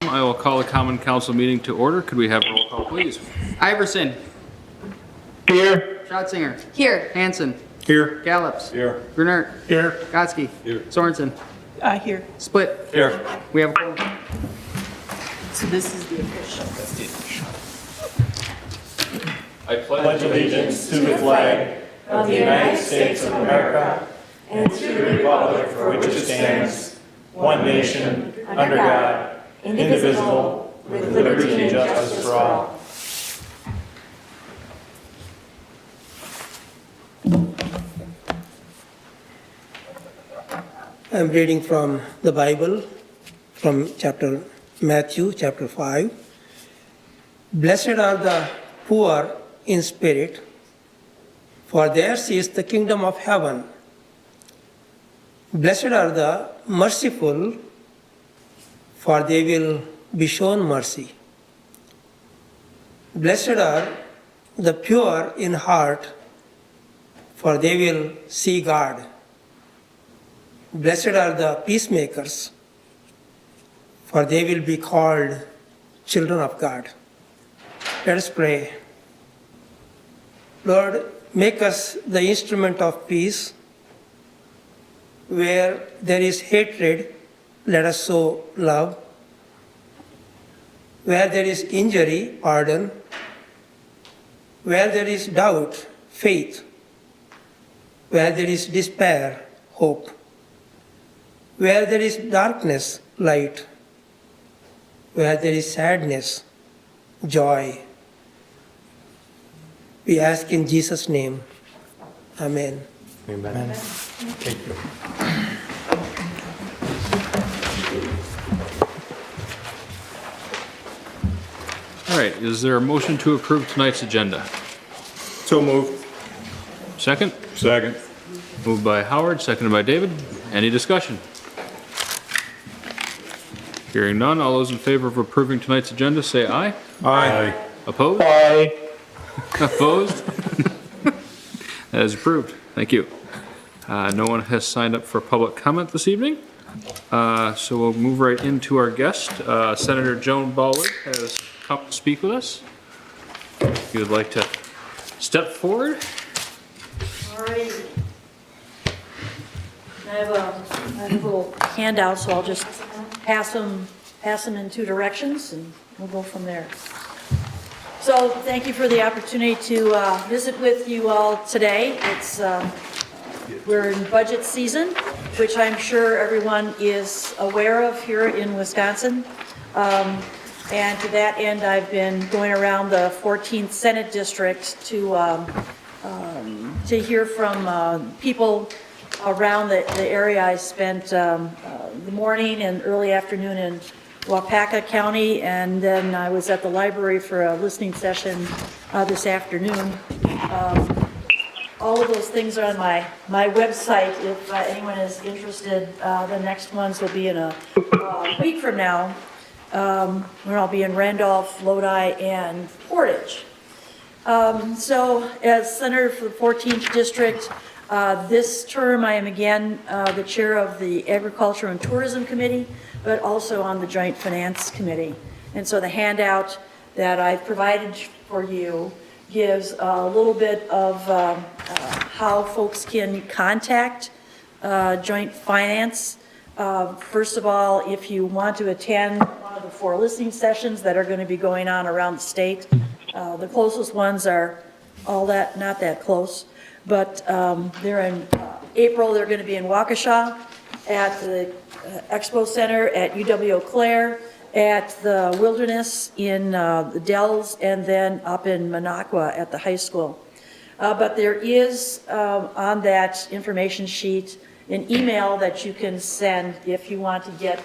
I will call the Common Council meeting to order. Could we have a roll call, please? Iverson. Here. Schatzinger. Here. Hanson. Here. Gallops. Here. Grunert. Here. Gotsky. Here. Sorensen. Here. Split. Here. We have So this is the official. I Pledge allegiance to the flag of the United States of America and to the republic for which it stands, one nation, under God, indivisible, with liberty and justice for all. I'm reading from the Bible, from Matthew chapter 5. Blessed are the poor in spirit, for theirs is the kingdom of heaven. Blessed are the merciful, for they will be shown mercy. Blessed are the pure in heart, for they will see God. Blessed are the peacemakers, for they will be called children of God. Let us pray. Lord, make us the instrument of peace. Where there is hatred, let us sow love. Where there is injury, pardon. Where there is doubt, faith. Where there is despair, hope. Where there is darkness, light. Where there is sadness, joy. We ask in Jesus' name. Amen. Amen. Thank you. All right, is there a motion to approve tonight's agenda? So moved. Second? Second. Moved by Howard, seconded by David. Any discussion? Hearing none, all those in favor of approving tonight's agenda say aye. Aye. Opposed? Aye. Opposed? That is approved. Thank you. No one has signed up for public comment this evening. So we'll move right into our guest. Senator Joan Baldwin has come to speak with us. If you would like to step forward. All right. I have a little handout, so I'll just pass them in two directions, and we'll go from there. So thank you for the opportunity to visit with you all today. We're in budget season, which I'm sure everyone is aware of here in Wisconsin. And to that end, I've been going around the 14th Senate District to hear from people around the area. I spent the morning and early afternoon in Waupaca County, and then I was at the library for a listening session this afternoon. All of those things are on my website if anyone is interested. The next ones will be in a week from now, where I'll be in Randolph, Lodi, and Portage. So as Senator for the 14th District, this term I am again the chair of the Agriculture and Tourism Committee, but also on the Joint Finance Committee. And so the handout that I've provided for you gives a little bit of how folks can contact Joint Finance. First of all, if you want to attend one of the 4 listening sessions that are going to be going on around the state, the closest ones are not that close, but they're in April. They're going to be in Waukesha at the Expo Center, at UW-Eau Claire, at the Wilderness in the Dells, and then up in Minocqua at the high school. But there is on that information sheet an email that you can send if you want to get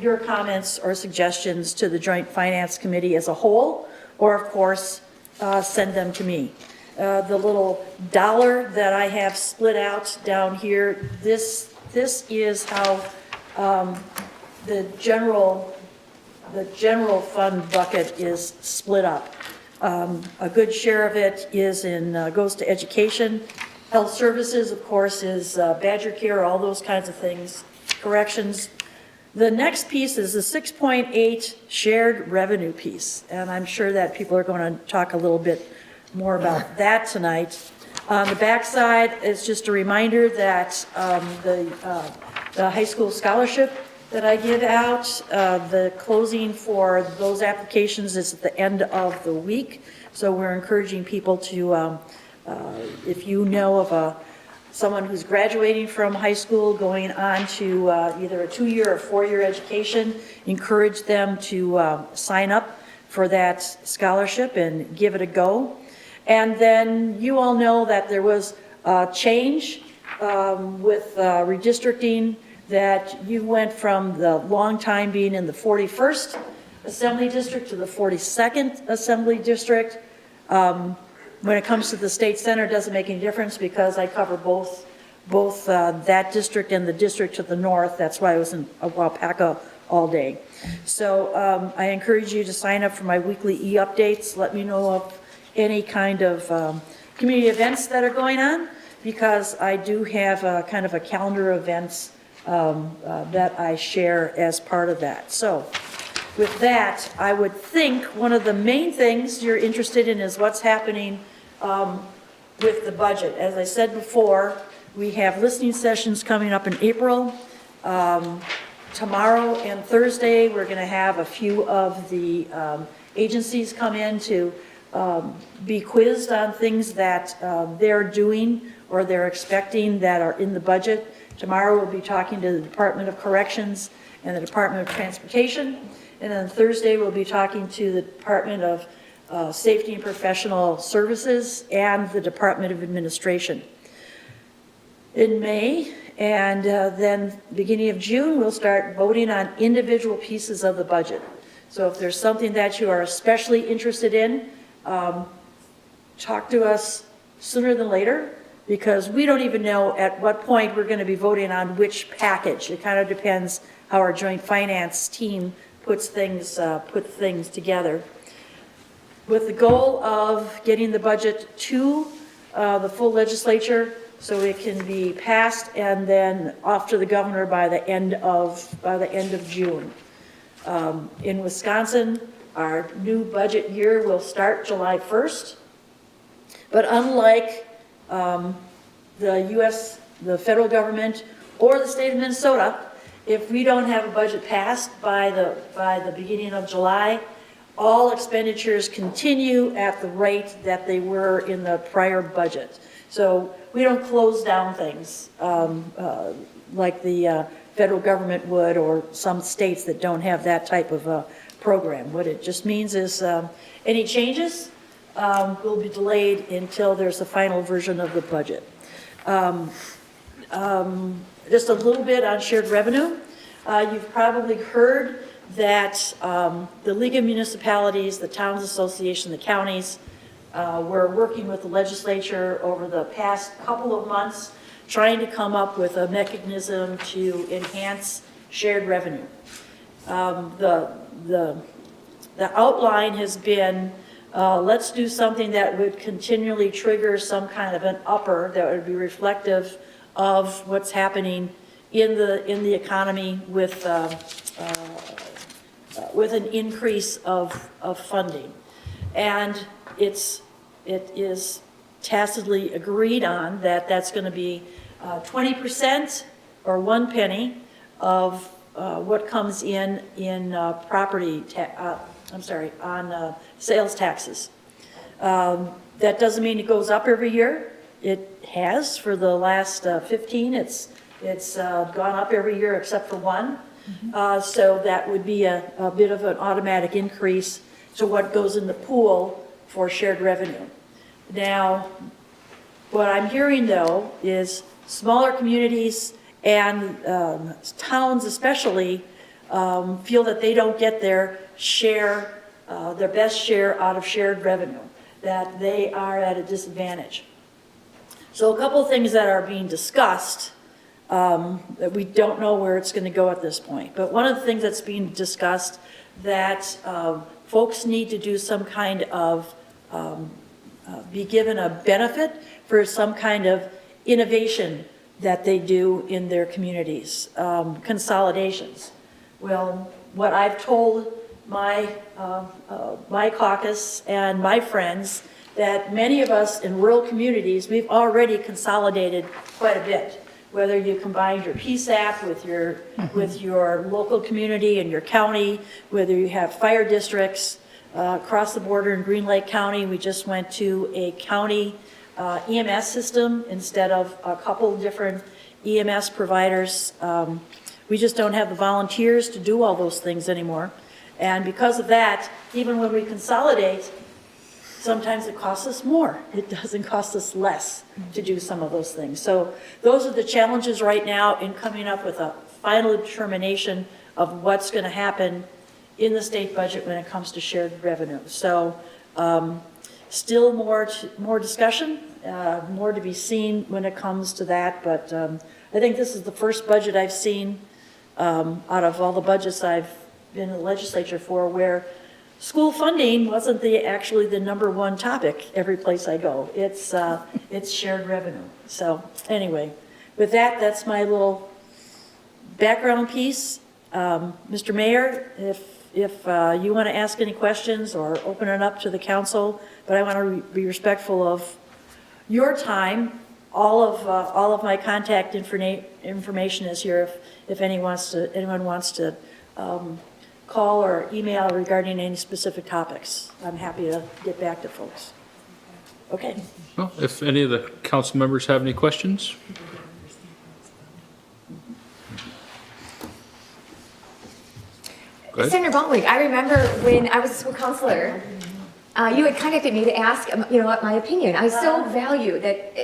your comments or suggestions to the Joint Finance Committee as a whole, or of course, send them to me. The little dollar that I have split out down here, this is how the general fund bucket is split up. A good share of it is goes to education. Health services, of course, is Badger Care, all those kinds of things. Corrections, The next piece is the 6.8 shared revenue piece, and I'm sure that people are going to talk a little bit more about that tonight. On the backside is just a reminder that the high school scholarship that I give out, the closing for those applications is at the end of the week. So we're encouraging people to, if you know of someone who's graduating from high school, going on to either a 2-year or 4-year education, encourage them to sign up for that scholarship and give it a go. And then you all know that there was a change with redistricting, that you went from the long time being in the 41st Assembly District to the 42nd Assembly District. When it comes to the state center, it doesn't make any difference because I cover both that district and the district to the north. That's why I was in Waupaca all day. So I encourage you to sign up for my weekly e-updates. Let me know of any kind of community events that are going on, because I do have a kind of a calendar of events that I share as part of that. So with that, I would think one of the main things you're interested in is what's happening with the budget. As I said before, we have listening sessions coming up in April. Tomorrow and Thursday, we're going to have a few of the agencies come in to be quizzed on things that they're doing or they're expecting that are in the budget. Tomorrow, we'll be talking to the Department of Corrections and the Department of Transportation. And then Thursday, we'll be talking to the Department of Safety and Professional Services and the Department of Administration. In May, and then beginning of June, we'll start voting on individual pieces of the budget. So if there's something that you are especially interested in, talk to us sooner than later, because we don't even know at what point we're going to be voting on which package. It kind of depends how our joint finance team puts things together. With the goal of getting the budget to the full legislature so it can be passed and then off to the governor by the end of June. In Wisconsin, our new budget year will start July 1st, but unlike the federal government or the state of Minnesota, if we don't have a budget passed by the beginning of July, all expenditures continue at the rate that they were in the prior budget. So we don't close down things like the federal government would, or some states that don't have that type of program. What it just means is any changes will be delayed until there's a final version of the budget. Just a little bit on shared revenue. You've probably heard that the League of Municipalities, the Towns Association, the counties, were working with the legislature over the past couple of months trying to come up with a mechanism to enhance shared revenue. The outline has been, let's do something that would continually trigger some kind of an upper that would be reflective of what's happening in the economy with an increase of funding. And it is tacitly agreed on that that's going to be 20% or 1 penny of what comes in on sales taxes. That doesn't mean it goes up every year. It has for the last 15. It's gone up every year except for one. So that would be a bit of an automatic increase to what goes in the pool for shared revenue. Now, what I'm hearing though is smaller communities and towns especially feel that they don't get their share, their best share out of shared revenue, that they are at a disadvantage. So a couple of things that are being discussed that we don't know where it's going to go at this point. But one of the things that's being discussed that folks need to do some kind of, be given a benefit for some kind of innovation that they do in their communities, consolidations. Well, what I've told my caucus and my friends, that many of us in rural communities, we've already consolidated quite a bit. Whether you combined your PSAP with your local community and your county, whether you have fire districts across the border in Green Lake County, we just went to a county EMS system instead of a couple different EMS providers. We just don't have the volunteers to do all those things anymore. And because of that, even when we consolidate, sometimes it costs us more. It doesn't cost us less to do some of those things. So those are the challenges right now in coming up with a final determination of what's going to happen in the state budget when it comes to shared revenue. So still more discussion, more to be seen when it comes to that. But I think this is the first budget I've seen out of all the budgets I've been in the legislature for where school funding wasn't actually the number one topic every place I go. It's shared revenue. So anyway, with that, that's my little background piece. Mr. Mayor, if you want to ask any questions or open it up to the council, but I want to be respectful of your time. All of my contact information is here if anyone wants to call or email regarding any specific topics. I'm happy to get back to folks. Okay. Well, if any of the council members have any questions? Go ahead. Senator Baldwin, I remember when I was a school counselor, you had contacted me to ask, my opinion. I so value that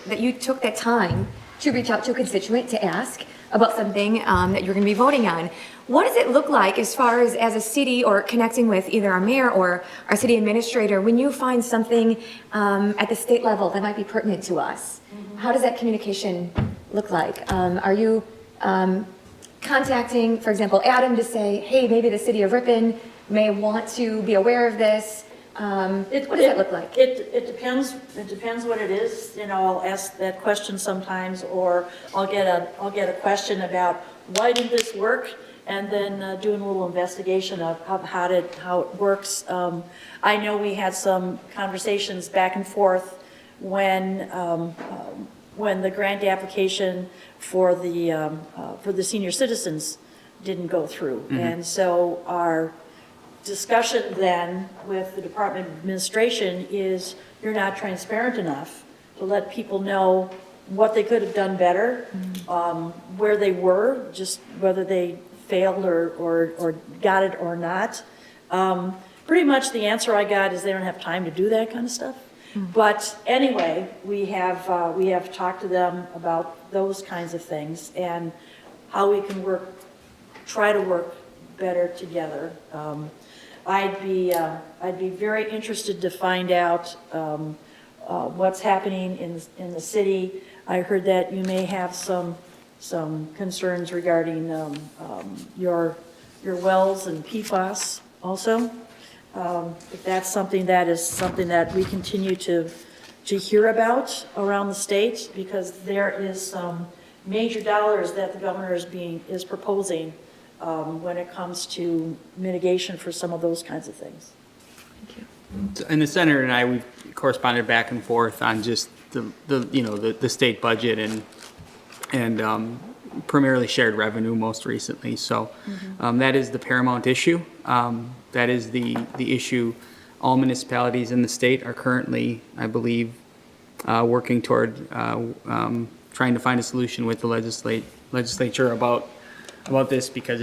that you took that time to reach out to a constituent to ask about something that you're going to be voting on. What does it look like as far as a city or connecting with either our mayor or our city administrator when you find something at the state level that might be pertinent to us? How does that communication look like? Are you contacting, for example, Adam to say, hey, maybe the city of Ripon may want to be aware of this? What does that look like? It depends. It depends what it is. I'll ask that question sometimes, or I'll get a question about why didn't this work, and then doing a little investigation of how it works. I know we had some conversations back and forth when the grant application for the senior citizens didn't go through, and so our discussion then with the Department of Administration is you're not transparent enough to let people know what they could have done better, where they were, just whether they failed or got it or not. Pretty much the answer I got is they don't have time to do that kind of stuff. But anyway, we have talked to them about those kinds of things and how we can try to work better together. I'd be very interested to find out what's happening in the city. I heard that you may have some concerns regarding your wells and PFAS also. If that's something that we continue to hear about around the state, because there is some major dollars that the governor is proposing when it comes to mitigation for some of those kinds of things. And the senator and I, we've corresponded back and forth on just the state budget and primarily shared revenue most recently. So that is the paramount issue. That is the issue all municipalities in the state are currently, I believe, working toward trying to find a solution with the legislature about this, because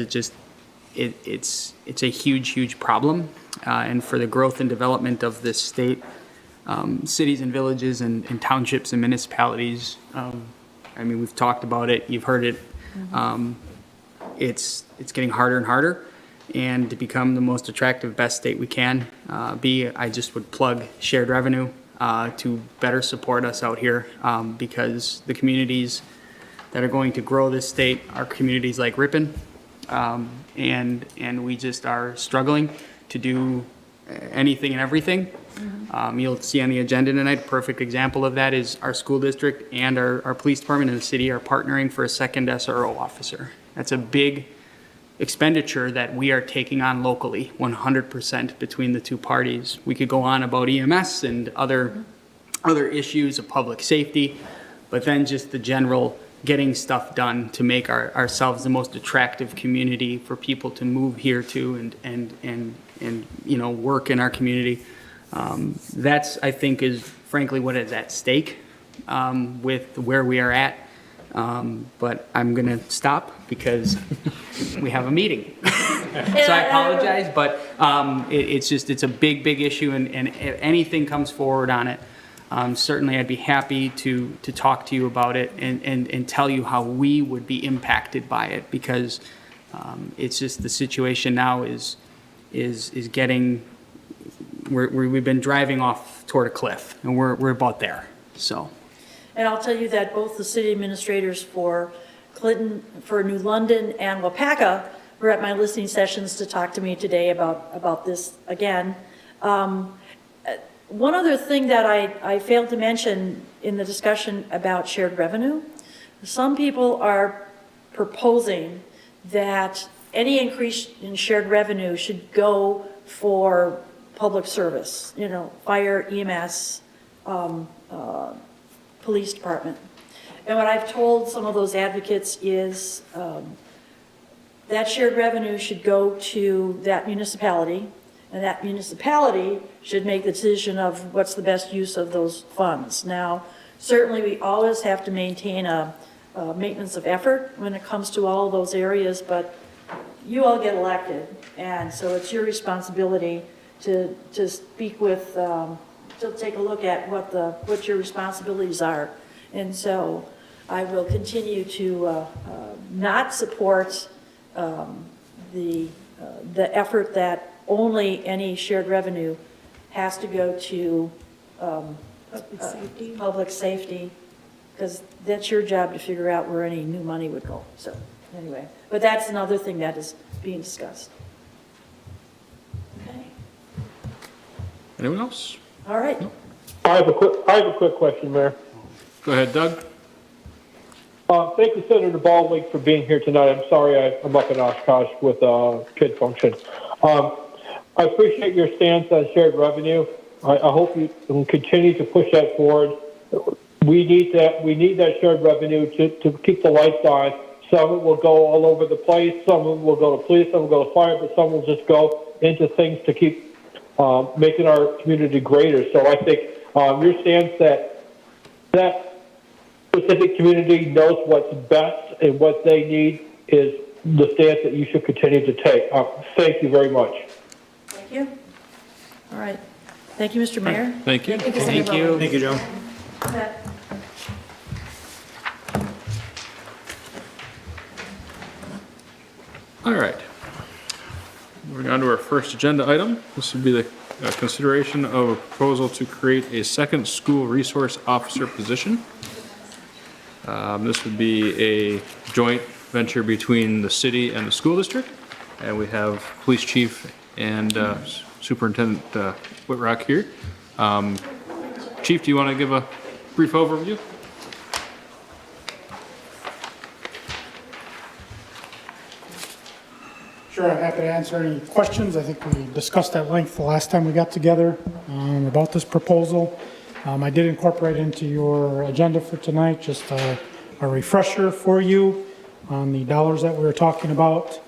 it's a huge problem, and for the growth and development of this state, cities and villages and townships and municipalities. We've talked about it, you've heard it. It's getting harder and harder, and to become the most attractive, best state we can be, I just would plug shared revenue to better support us out here, because the communities that are going to grow this state are communities like Ripon, and we just are struggling to do anything and everything. You'll see on the agenda tonight, a perfect example of that is our school district and our police department in the city are partnering for a second SRO officer. That's a big expenditure that we are taking on locally, 100% between the two parties. We could go on about EMS and other issues of public safety, but then just the general getting stuff done to make ourselves the most attractive community for people to move here to and you know, work in our community. That's, I think, is frankly what is at stake with where we are at. But I'm going to stop because we have a meeting. So I apologize, but it's a big issue, and if anything comes forward on it, certainly I'd be happy to talk to you about it and tell you how we would be impacted by it, because it's just the situation now is getting, we've been driving off toward a cliff, and we're about there, so. And I'll tell you that both the city administrators for Clinton, for New London and Wapaka were at my listening sessions to talk to me today about this again. One other thing that I failed to mention in the discussion about shared revenue, some people are proposing that any increase in shared revenue should go for public service, you know, fire, EMS, police department. And what I've told some of those advocates is that shared revenue should go to that municipality, and that municipality should make the decision of what's the best use of those funds. Now, certainly we always have to maintain a maintenance of effort when it comes to all of those areas, but you all get elected, and so it's your responsibility to speak with, to take a look at what your responsibilities are. And so I will continue to not support the effort that only any shared revenue has to go to public safety, because that's your job to figure out where any new money would go. So anyway, but that's another thing that is being discussed. Okay. Anyone else? All right. I have a quick question, Mayor. Go ahead, Doug. Thank you, Senator Baldwin, for being here tonight. I'm sorry I'm up in Oshkosh with a kid function. I appreciate your stance on shared revenue. I hope you can continue to push that forward. We need that shared revenue to keep the lights on. Some of it will go all over the place. Some of it will go to police. Some will go to fire, but some will just go into things to keep making our community greater. So I think your stance that specific community knows what's best and what they need is the stance that you should continue to take. Thank you very much. Thank you. All right. Thank you, Mr. Mayor. Thank you. Thank you. Thank you, Joe. All right. Moving on to our first agenda item. This would be the consideration of a proposal to create a second school resource officer position. This would be a joint venture between the city and the school district. And we have Police Chief and Superintendent Whitrock here. Chief, do you want to give a brief overview? Sure, I'm happy to answer any questions. I think we discussed at length the last time we got together about this proposal. I did incorporate into your agenda for tonight just a refresher for you on the dollars that we were talking about.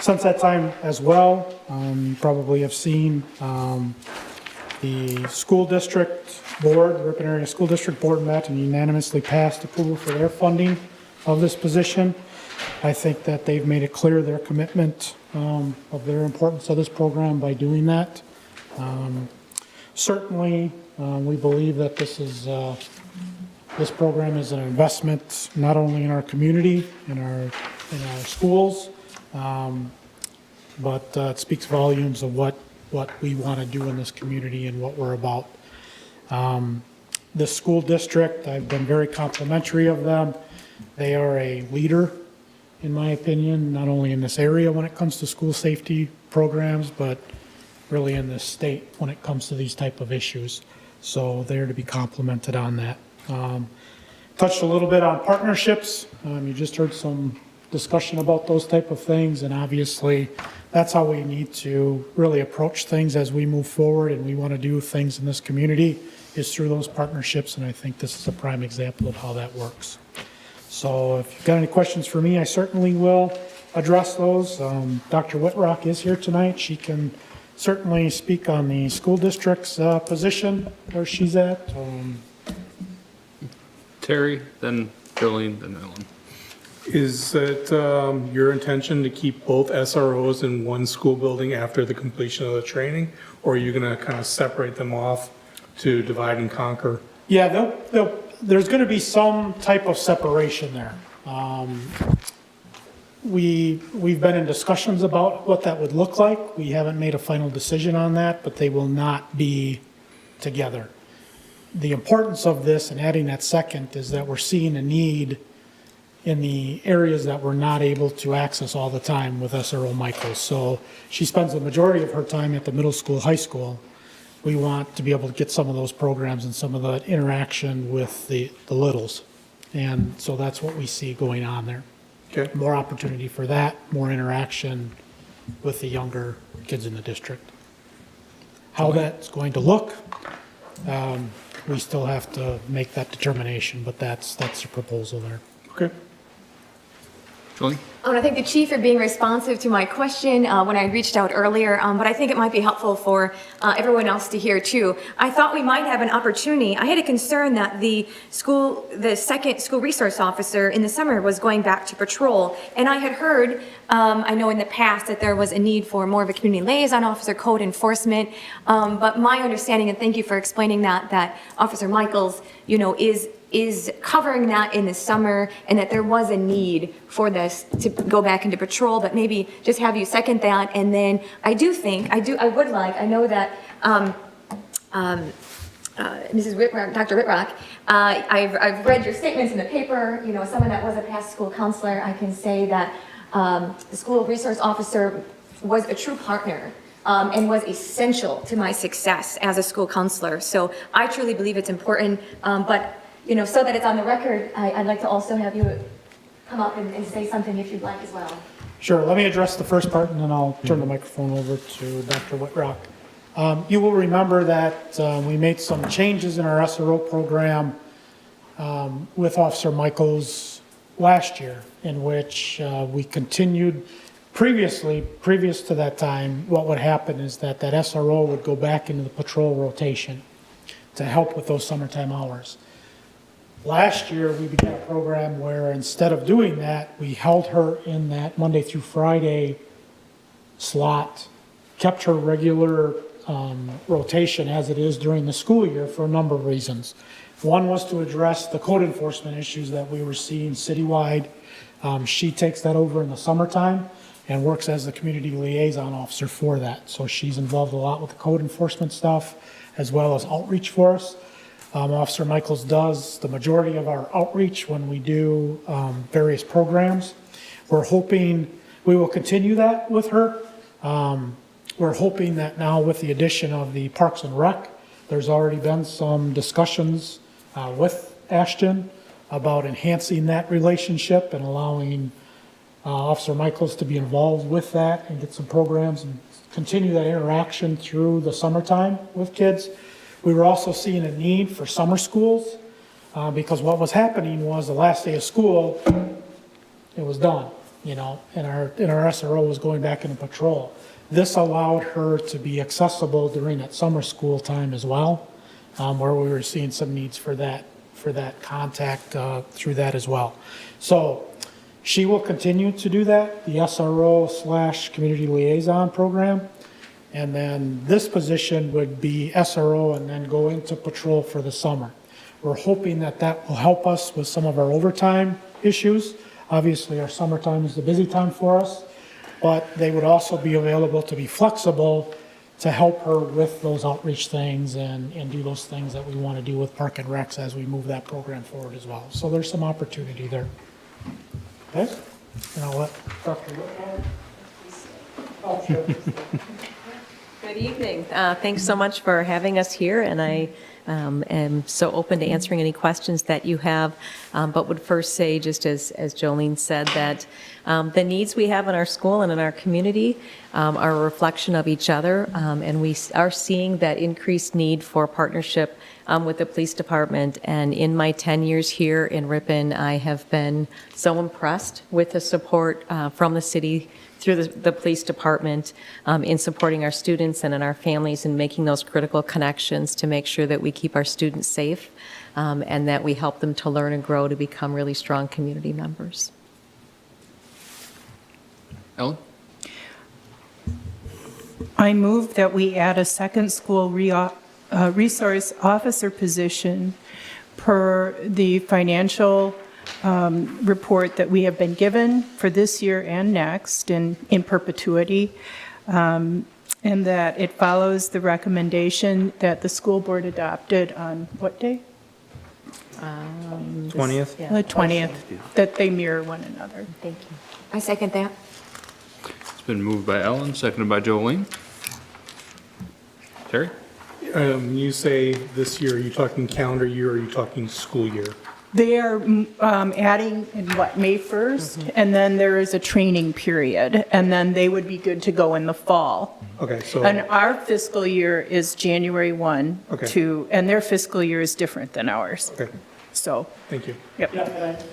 Since that time as well, you probably have seen the school district board, the Ripon Area School District Board met and unanimously passed approval for their funding of this position. I think that they've made it clear their commitment of their importance of this program by doing that. Certainly, we believe that this program is an investment not only in our community, in our schools, but it speaks volumes of what we want to do in this community and what we're about. The school district, I've been very complimentary of them. They are a leader, in my opinion, not only in this area when it comes to school safety programs, but really in this state when it comes to these type of issues. So they're to be complimented on that. Touched a little bit on partnerships. You just heard some discussion about those type of things, and obviously, that's how we need to really approach things as we move forward, and we want to do things in this community, is through those partnerships, and I think this is a prime example of how that works. So if you've got any questions for me, I certainly will address those. Dr. Whitrock is here tonight. She can certainly speak on the school district's position where she's at. Terry, then Jolene, then Ellen. Is it your intention to keep both SROs in one school building after the completion of the training? Or are you going to kind of separate them off to divide and conquer? Yeah, there's going to be some type of separation there. We've been in discussions about what that would look like. We haven't made a final decision on that, but they will not be together. The importance of this and adding that second is that we're seeing a need in the areas that we're not able to access all the time with SRO Michaels. So she spends the majority of her time at the middle school, high school. We want to be able to get some of those programs and some of the interaction with the littles. And so that's what we see going on there. Okay. More opportunity for that, more interaction with the younger kids in the district. How that's going to look, we still have to make that determination, but that's the proposal there. Okay. Jolene? I want to thank the chief for being responsive to my question when I reached out earlier, but I think it might be helpful for everyone else to hear too. I thought we might have an opportunity. I had a concern that the second school resource officer in the summer was going back to patrol, and I had heard, I know in the past that there was a need for more of a community liaison officer, code enforcement, but my understanding, and thank you for explaining that Officer Michaels, is covering that in the summer, and that there was a need for this to go back into patrol, but maybe just have you second that. And then I know that Mrs. Whitrock, Dr. Whitrock, I've read your statements in the paper. Someone that was a past school counselor, I can say that the school resource officer was a true partner and was essential to my success as a school counselor. So I truly believe it's important, but so that it's on the record, I'd like to also have you come up and say something if you'd like as well. Sure, let me address the first part and then I'll turn the microphone over to Dr. Whitrock. You will remember that we made some changes in our SRO program with Officer Michaels last year, in which we continued previous to that time. What would happen is that SRO would go back into the patrol rotation to help with those summertime hours. Last year, we began a program where instead of doing that, we held her in that Monday through Friday slot, kept her regular rotation as it is during the school year for a number of reasons. One was to address the code enforcement issues that we were seeing citywide. She takes that over in the summertime and works as the community liaison officer for that. So she's involved a lot with the code enforcement stuff as well as outreach for us. Officer Michaels does the majority of our outreach when we do various programs. We're hoping we will continue that with her. We're hoping that now with the addition of the Parks and Rec, there's already been some discussions with Ashton about enhancing that relationship and allowing Officer Michaels to be involved with that and get some programs and continue that interaction through the summertime with kids. We were also seeing a need for summer schools because what was happening was the last day of school, it was done, and our SRO was going back into patrol. This allowed her to be accessible during that summer school time as well, where we were seeing some needs for that contact through that as well. So she will continue to do that, the SRO/community liaison program. And then this position would be SRO and then go into patrol for the summer. We're hoping that will help us with some of our overtime issues. Obviously, our summertime is the busy time for us, but they would also be available to be flexible to help her with those outreach things and do those things that we want to do with Park and Recs as we move that program forward as well. So there's some opportunity there. Okay? And I'll let Dr. Oh, sure. Good evening. Thanks so much for having us here, and I am so open to answering any questions that you have, but would first say, just as Jolene said, that the needs we have in our school and in our community are a reflection of each other, and we are seeing that increased need for partnership with the police department. And in my 10 years here in Ripon, I have been so impressed with the support from the city through the police department in supporting our students and in our families and making those critical connections to make sure that we keep our students safe and that we help them to learn and grow to become really strong community members. Ellen? I move that we add a second school resource officer position per the financial report that we have been given for this year and next in perpetuity, and that it follows the recommendation that the school board adopted on what day? 20th? The 20th, that they mirror one another. Thank you. I second that. It's been moved by Ellen, seconded by Jolene. Terry? You say this year, are you talking calendar year or are you talking school year? They are adding in May 1st, and then there is a training period, and then they would be good to go in the fall. Okay, so. And our fiscal year is January 1 Okay. to, and their fiscal year is different than ours. Okay, So, thank you. yep. Yeah, and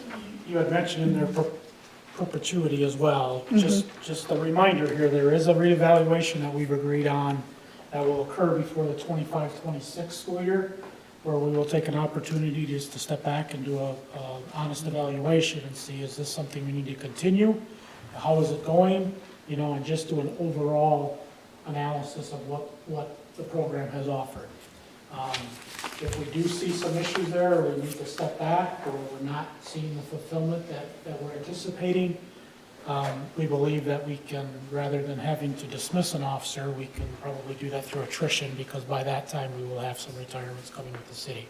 you had mentioned in their perpetuity as well. Just a reminder here, there is a reevaluation that we've agreed on that will occur before the 25-26 school year, where we will take an opportunity just to step back and do a honest evaluation and see, is this something we need to continue? How is it going? You know, and just do an overall analysis of what the program has offered. If we do see some issues there, or we need to step back, or we're not seeing the fulfillment that we're anticipating, we believe that we can, rather than having to dismiss an officer, we can probably do that through attrition, because by that time, we will have some retirements coming with the city.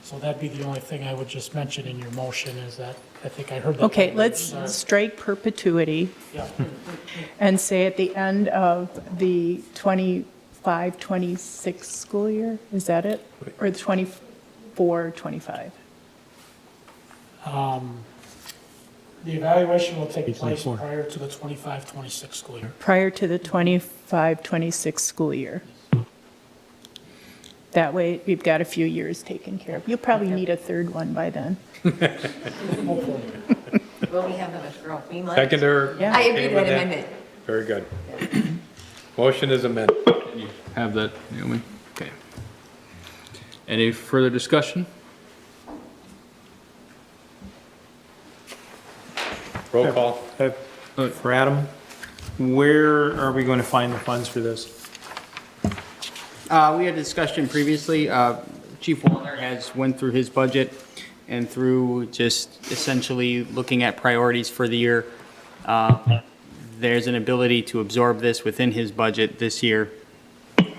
So that'd be the only thing I would just mention in your motion, is that, I think I heard that. Okay, let's strike perpetuity Yeah. and say at the end of the 25-26 school year, is that it? Or the 24-25? The evaluation will take place prior to the 25-26 school year. Prior to the 25-26 school year. That way, we've got a few years taken care of. You'll probably need a third one by then. Will we have them as growing lights? Seconder? Yeah. I agree Okay with with that that? amendment. Very good. Motion is amended. You have that, Naomi? Okay. Any further discussion? Roll call. For Adam, where are we going to find the funds for this? We had a discussion previously. Chief Wallner has went through his budget and through just essentially looking at priorities for the year. There's an ability to absorb this within his budget this year.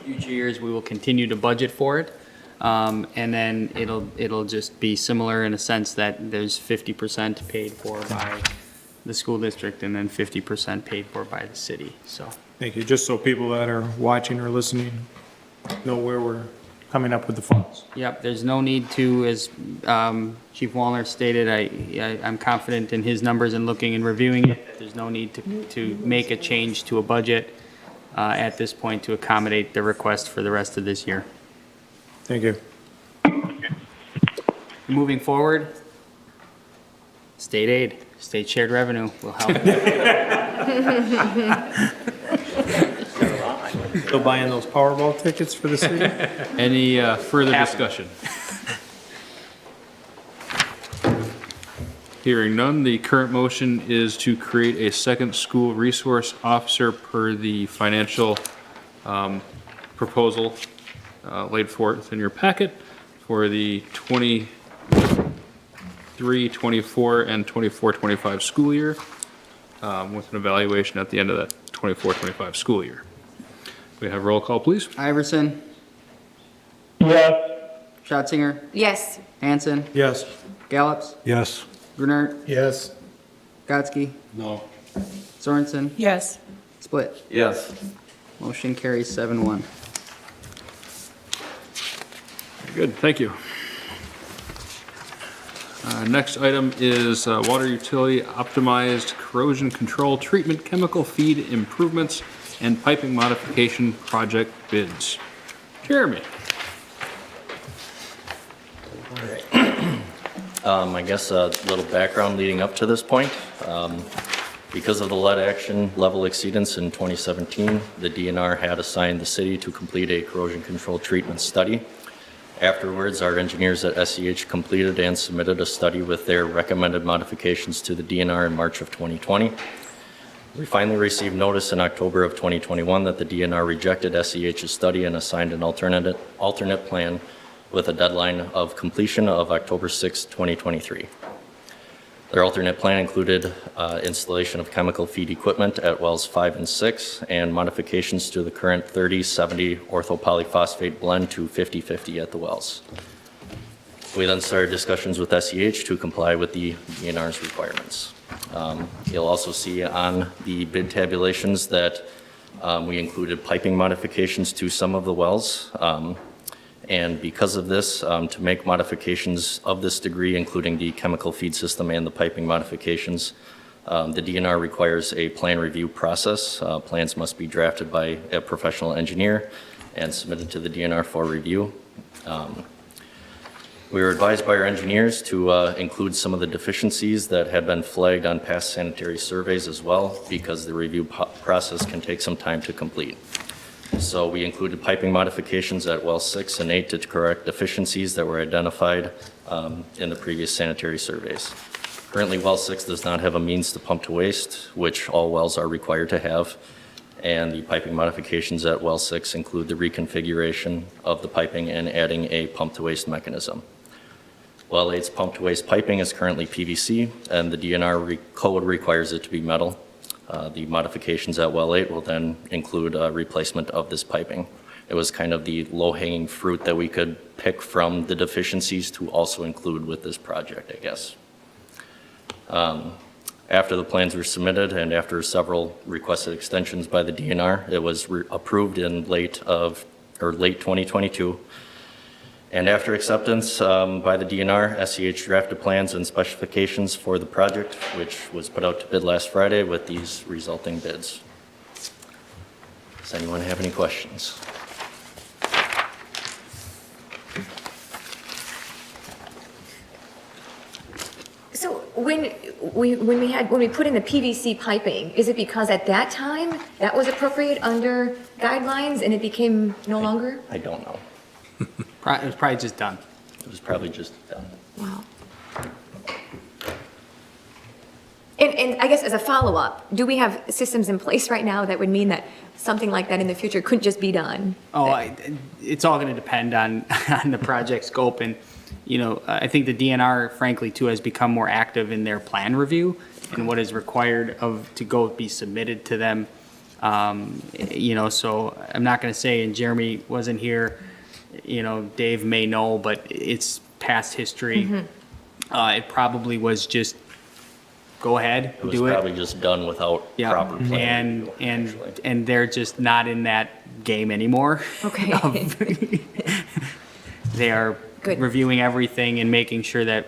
Future years, we will continue to budget for it. And then it'll just be similar in a sense that there's 50% paid for by the school district and then 50% paid for by the city, so. Thank you, just so people that are watching or listening know where we're coming up with the funds. Yep, there's no need to, as Chief Wallner stated, I'm confident in his numbers and looking and reviewing it. There's no need to make a change to a budget at this point to accommodate the request for the rest of this year. Thank you. Moving forward, state aid, state shared revenue will help. Still buying those Powerball tickets for the city? Any further discussion? Hearing none, the current motion is to create a second school resource officer per the financial proposal laid forth in your packet for the 23-24 and 24-25 school year, with an evaluation at the end of that 24-25 school year. We have roll call, please. Iverson, Yes. Schatzinger, Yes. Hanson, Yes. Gallops, Yes. Brunert, Yes. Gotsky, No. Sorensen, Yes. Split. Yes. Motion carries 7-1. Good, thank you. Next item is water utility optimized corrosion control treatment chemical feed improvements and piping modification project bids. Jeremy? I guess a little background leading up to this point. Because of the lead action level exceedance in 2017, the DNR had assigned the city to complete a corrosion control treatment study. Afterwards, our engineers at SEH completed and submitted a study with their recommended modifications to the DNR in March of 2020. We finally received notice in October of 2021 that the DNR rejected SEH's study and assigned an alternate plan with a deadline of completion of October 6, 2023. Their alternate plan included installation of chemical feed equipment at wells 5 and 6 and modifications to the current 30-70 orthopolyphosphate blend to 50-50 at the wells. We then started discussions with SEH to comply with the DNR's requirements. You'll also see on the bid tabulations that we included piping modifications to some of the wells. And because of this, to make modifications of this degree, including the chemical feed system and the piping modifications, the DNR requires a plan review process. Plans must be drafted by a professional engineer and submitted to the DNR for review. We were advised by our engineers to include some of the deficiencies that had been flagged on past sanitary surveys as well, because the review process can take some time to complete. So we included piping modifications at well 6 and 8 to correct deficiencies that were identified in the previous sanitary surveys. Currently, well 6 does not have a means to pump to waste, which all wells are required to have. And the piping modifications at well 6 include the reconfiguration of the piping and adding a pump to waste mechanism. Well 8's pump to waste piping is currently PVC, and the DNR code requires it to be metal. The modifications at well 8 will then include a replacement of this piping. It was kind of the low-hanging fruit that we could pick from the deficiencies to also include with this project, I guess. After the plans were submitted and after several requested extensions by the DNR, it was approved in late 2022. And after acceptance by the DNR, SEH drafted plans and specifications for the project, which was put out to bid last Friday with these resulting bids. Does anyone have any questions? So when we put in the PVC piping, is it because at that time that was appropriate under guidelines and it became no longer? I don't know. It was probably just done. It was probably just done. Wow. And I guess as a follow-up, do we have systems in place right now that would mean that something like that in the future couldn't just be done? It's all going to depend on the project scope. And, I think the DNR, frankly, too, has become more active in their plan review and what is required to go be submitted to them. So I'm not going to say, and Jeremy wasn't here, Dave may know, but it's past history. Mm-hmm. It probably was just go ahead, It was do it. probably just done without Yeah, proper plan. and they're just not in that game anymore. Okay. They are Good. reviewing everything and making sure that,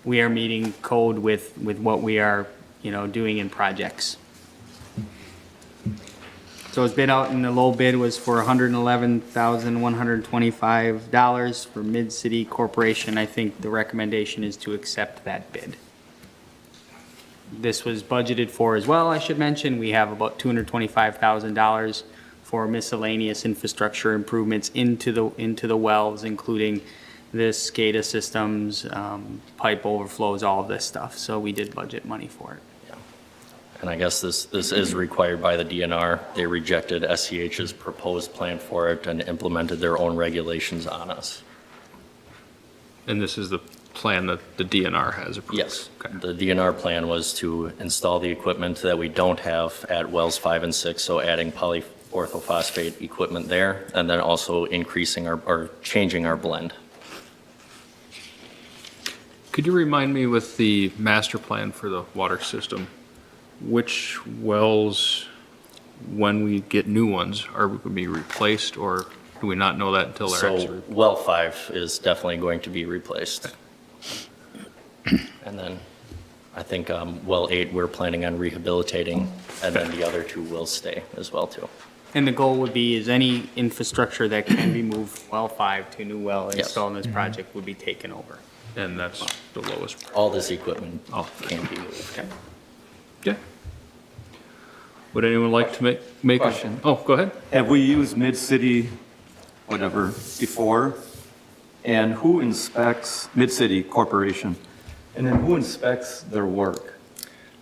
we are meeting code with what we are, doing in projects. So it's bid out, and the low bid was for $111,125 for Mid-City Corporation. I think the recommendation is to accept that bid. This was budgeted for as well, I should mention. We have about $225,000 for miscellaneous infrastructure improvements into the wells, including the SCADA systems, pipe overflows, all of this stuff. So we did budget money for it. And I guess this is required by the DNR. They rejected SEH's proposed plan for it and implemented their own regulations on us. And this is the plan that the DNR has approved? Yes. Okay. The DNR plan was to install the equipment that we don't have at wells 5 and 6, so adding polyorthophosphate equipment there, and then also increasing or changing our blend. Could you remind me with the master plan for the water system, which wells when we get new ones, are we going to be replaced, or do we not know that until they're actually? So well 5 is definitely going to be replaced. And then I think well 8, we're planning on rehabilitating, and then the other 2 will stay as well too. And the goal would be is any infrastructure that can be moved well 5 to new well Yes. installed in this project would be taken over. And that's the lowest. All this equipment Oh. can be moved. Okay. Would anyone like to make a? Question. Oh, go ahead. Have we used Mid-City, whatever, before? And who inspects, Mid-City Corporation? And then who inspects their work?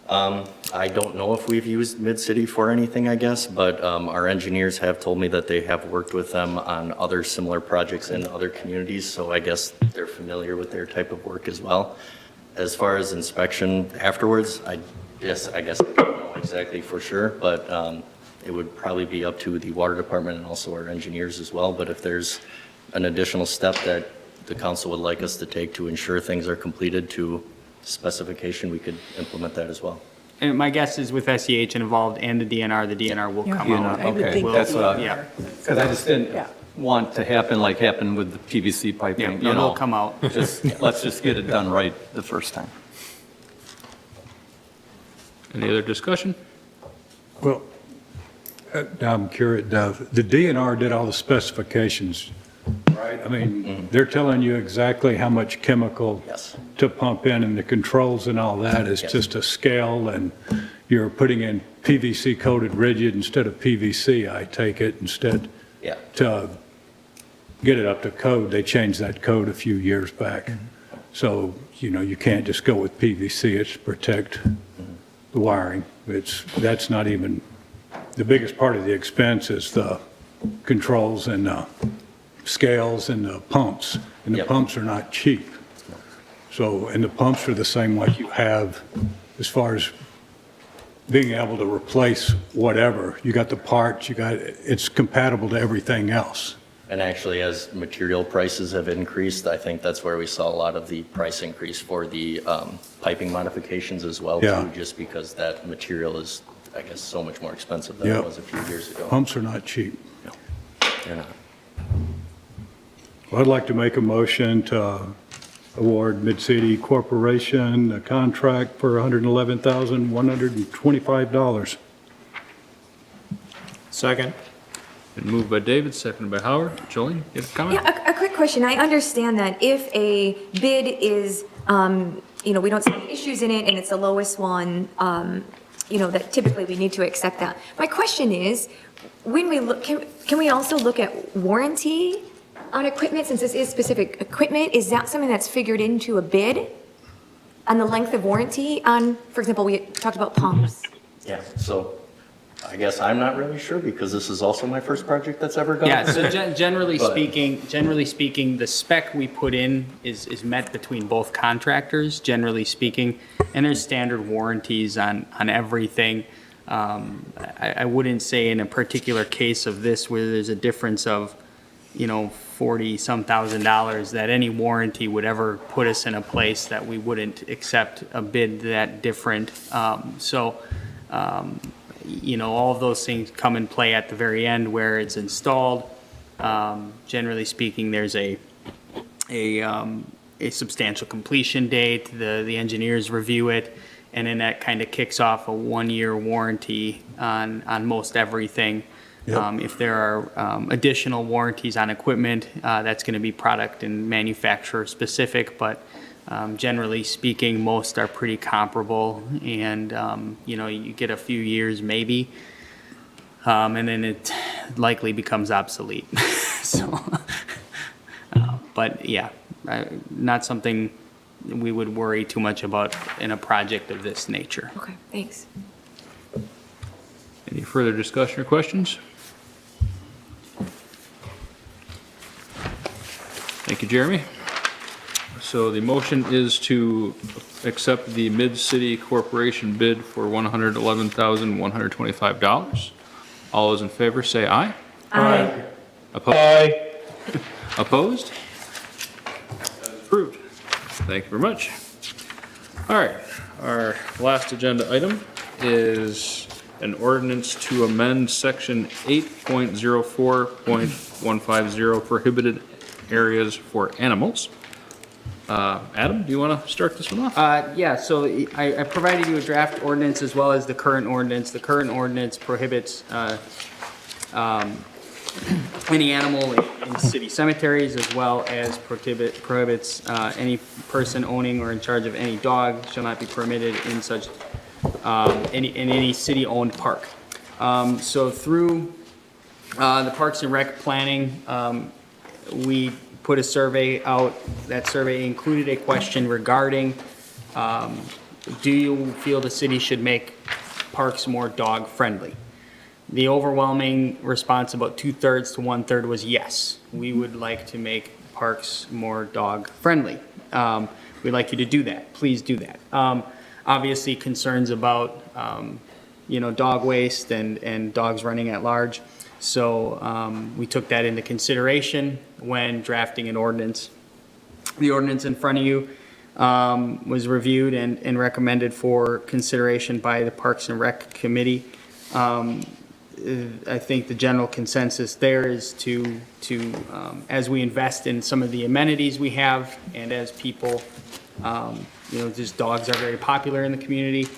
I don't know if we've used Mid-City for anything, I guess, but our engineers have told me that they have worked with them on other similar projects in other communities, so I guess they're familiar with their type of work as well. As far as inspection afterwards, I guess I don't know exactly for sure, but it would probably be up to the water department and also our engineers as well. But if there's an additional step that the council would like us to take to ensure things are completed to specification, we could implement that as well. And my guess is with SEH involved and the DNR will come out. I would Okay, think Will- that's what I, Yeah, because I just didn't Yeah. want to happen like happened with the PVC yeah, piping, no, you they'll know. come out. Let's just get it done right the first time. Any other discussion? Well, I'm curious, the DNR did all the specifications, right? I mean, they're telling you exactly how much chemical Yes. to pump in, and the controls and all that is Yes. just a scale, and you're putting in PVC coated rigid instead of PVC, I take it, instead Yeah. to get it up to code. They changed that code a few years back. So, you can't just go with PVC, it's to protect the wiring. That's not even, the biggest part of the expense is the controls and the scales and the pumps. And the Yep. pumps are not cheap. So, and the pumps are the same like you have as far as being able to replace whatever. You got the parts, it's compatible to everything else. And actually, as material prices have increased, I think that's where we saw a lot of the price increase for the piping modifications as well, Yeah. too, just because that material is, I guess, so much more expensive than Yeah. it was a few years ago. Pumps are not cheap. They're not. Well, I'd like to make a motion to award Mid-City Corporation a contract for $111,125. Second. Been moved by David, seconded by Howard. Jolene, you have a comment? Yeah, a quick question. I understand that if a bid is, we don't see any issues in it and it's the lowest one, that typically we need to accept that. My question is, when we look, can we also look at warranty on equipment, since this is specific equipment? Is that something that's figured into a bid on the length of warranty on, for example, we talked about pumps? Yeah, so I guess I'm not really sure because this is also my first project that's ever gone. Yeah, so generally But- speaking, the spec we put in is met between both contractors, generally speaking, and there's standard warranties on everything. I wouldn't say in a particular case of this where there's a difference of, $40-some thousand that any warranty would ever put us in a place that we wouldn't accept a bid that different. All of those things come in play at the very end where it's installed. Generally speaking, there's a substantial completion date. The engineers review it, and then that kind of kicks off a 1-year warranty on most everything. If there are additional warranties on equipment, that's going to be product and manufacturer specific, but generally speaking, most are pretty comparable, and you get a few years maybe, and then it likely becomes obsolete. So, but yeah, not something we would worry too much about in a project of this nature. Okay, thanks. Any further discussion or questions? Thank you, Jeremy. So the motion is to accept the Mid-City Corporation bid for $111,125. All those in favor say aye. Aye. Opposed? Opposed? That is approved. Thank you very much. All right, our last agenda item is an ordinance to amend section 8.04.150 prohibited areas for animals. Adam, do you want to start this one off? Yeah, so I provided you a draft ordinance as well as the current ordinance. The current ordinance prohibits any animal in city cemeteries, as well as prohibits any person owning or in charge of any dog shall not be permitted in such, in any city-owned park. So through the Parks and Rec planning, we put a survey out. That survey included a question regarding, do you feel the city should make parks more dog-friendly? The overwhelming response, about 2/3 to 1/3, was yes. We would like to make parks more dog-friendly. We'd like you to do that. Please do that. Obviously, concerns about, dog waste and dogs running at large. So we took that into consideration when drafting an ordinance. The ordinance in front of you was reviewed and recommended for consideration by the Parks and Rec Committee. I think the general consensus there is to as we invest in some of the amenities we have, and as people, just dogs are very popular in the community,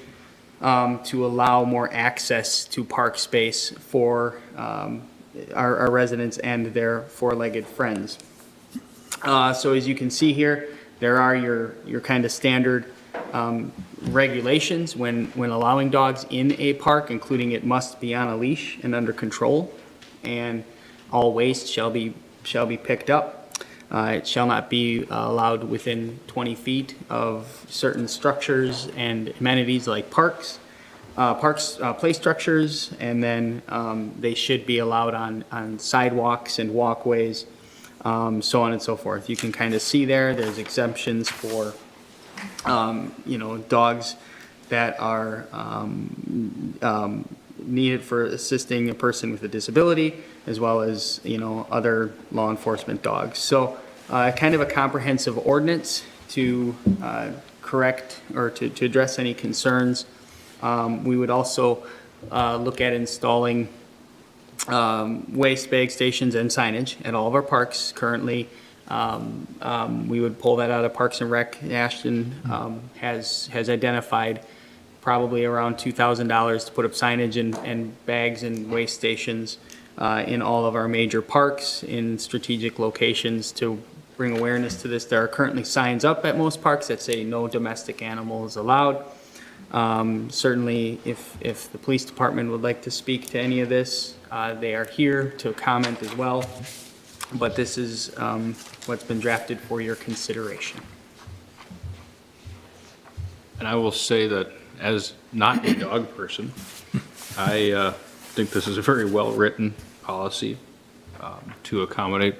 to allow more access to park space for our residents and their four-legged friends. So as you can see here, there are your kind of standard regulations when allowing dogs in a park, including it must be on a leash and under control, and all waste shall be picked up. It shall not be allowed within 20 feet of certain structures and amenities like play structures, and then they should be allowed on sidewalks and walkways, so on and so forth. You can kind of see there's exemptions for dogs that are needed for assisting a person with a disability, as well as, other law enforcement dogs. So kind of a comprehensive ordinance to correct or to address any concerns. We would also look at installing waste bag stations and signage at all of our parks. Currently, we would pull that out of Parks and Rec. Ashton has identified probably around $2,000 to put up signage and bags and waste stations in all of our major parks in strategic locations to bring awareness to this. There are currently signs up at most parks that say no domestic animals allowed. Certainly, if the police department would like to speak to any of this, they are here to comment as well. But this is what's been drafted for your consideration. And I will say that as not a dog person, I think this is a very well-written policy to accommodate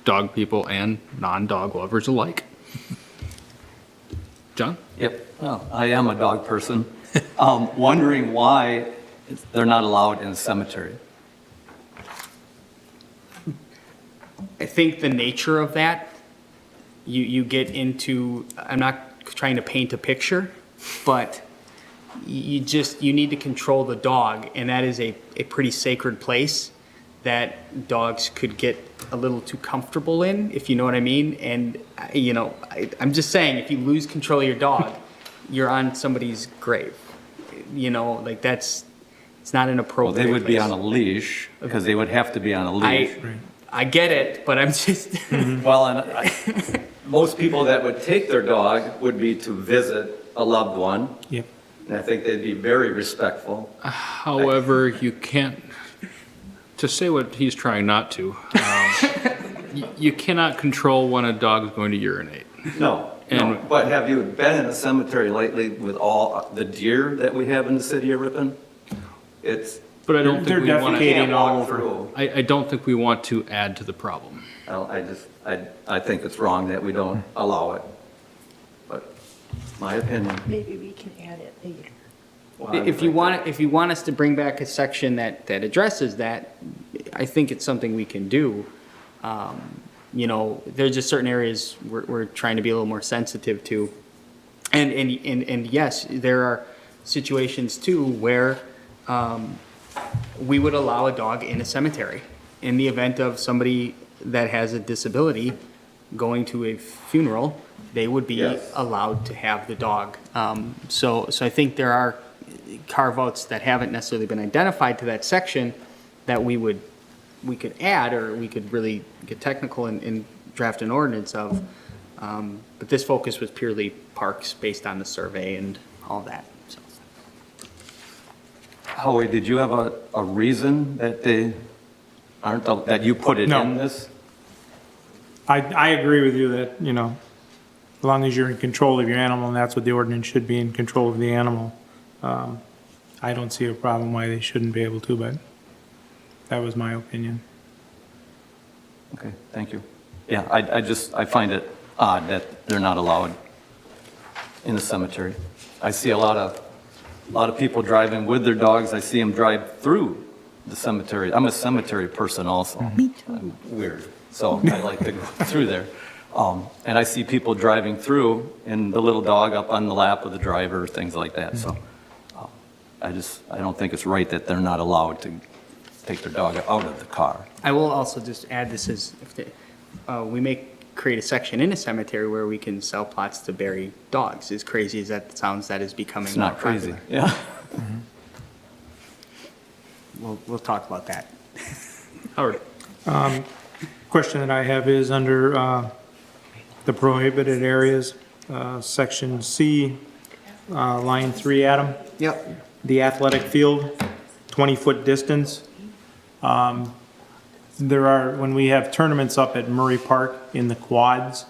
dog people and non-dog lovers alike. John? Yep, well, I am a dog person. Wondering why they're not allowed in a cemetery. I think the nature of that, you get into, I'm not trying to paint a picture, but you need to control the dog, and that is a pretty sacred place that dogs could get a little too comfortable in, if you know what I mean. And, I'm just saying, if you lose control of your dog, you're on somebody's grave. It's not an appropriate Well, they would be place. on a leash, because they would have to be on a leash. I get it, but I'm just. Well, and most people that would take their dog would be to visit a loved one. Yep. And I think they'd be very respectful. However, you can't, to say what he's trying not to, you cannot control when a dog's going to urinate. No, And- but have you been in a cemetery lately with all the deer that we have in the city of Ripon? But I don't think we want to. defecating all over. I don't think we want to add to the problem. I think it's wrong that we don't allow it. But my opinion. Maybe we can add it later. If you want us to bring back a section that addresses that, I think it's something we can do. There's just certain areas we're trying to be a little more sensitive to. And yes, there are situations too where we would allow a dog in a cemetery. In the event of somebody that has a disability going to a funeral, they would be allowed to have the dog. So I think there are carve-outs that haven't necessarily been identified to that section that we could add, or we could really get technical and draft an ordinance of. But this focus was purely parks based on the survey and all that. So. Howie, did you have a reason that they aren't, that you put it No. in this? I agree with you that, you know, as long as you're in control of your animal, and that's what the ordinance should be, in control of the animal, I don't see a problem why they shouldn't be able to, but that was my opinion. Okay, thank you. Yeah, I find it odd that they're not allowed in the cemetery. I see a lot of people driving with their dogs. I see them drive through the cemetery. I'm a cemetery person also. Me too. I'm weird, so I like to go through there. And I see people driving through and the little dog up on the lap of the driver, things like that. So I don't think it's right that they're not allowed to take their dog out of the car. I will also just add this as, we may create a section in a cemetery where we can sell plots to bury dogs. As crazy as that sounds, that is becoming It's not more crazy, popular. yeah. We'll talk about that. Howard? Question that I have is under the prohibited areas, section C, line 3, Adam. Yep. The athletic field, 20-foot distance. There are, when we have tournaments up at Murray Park in the quads,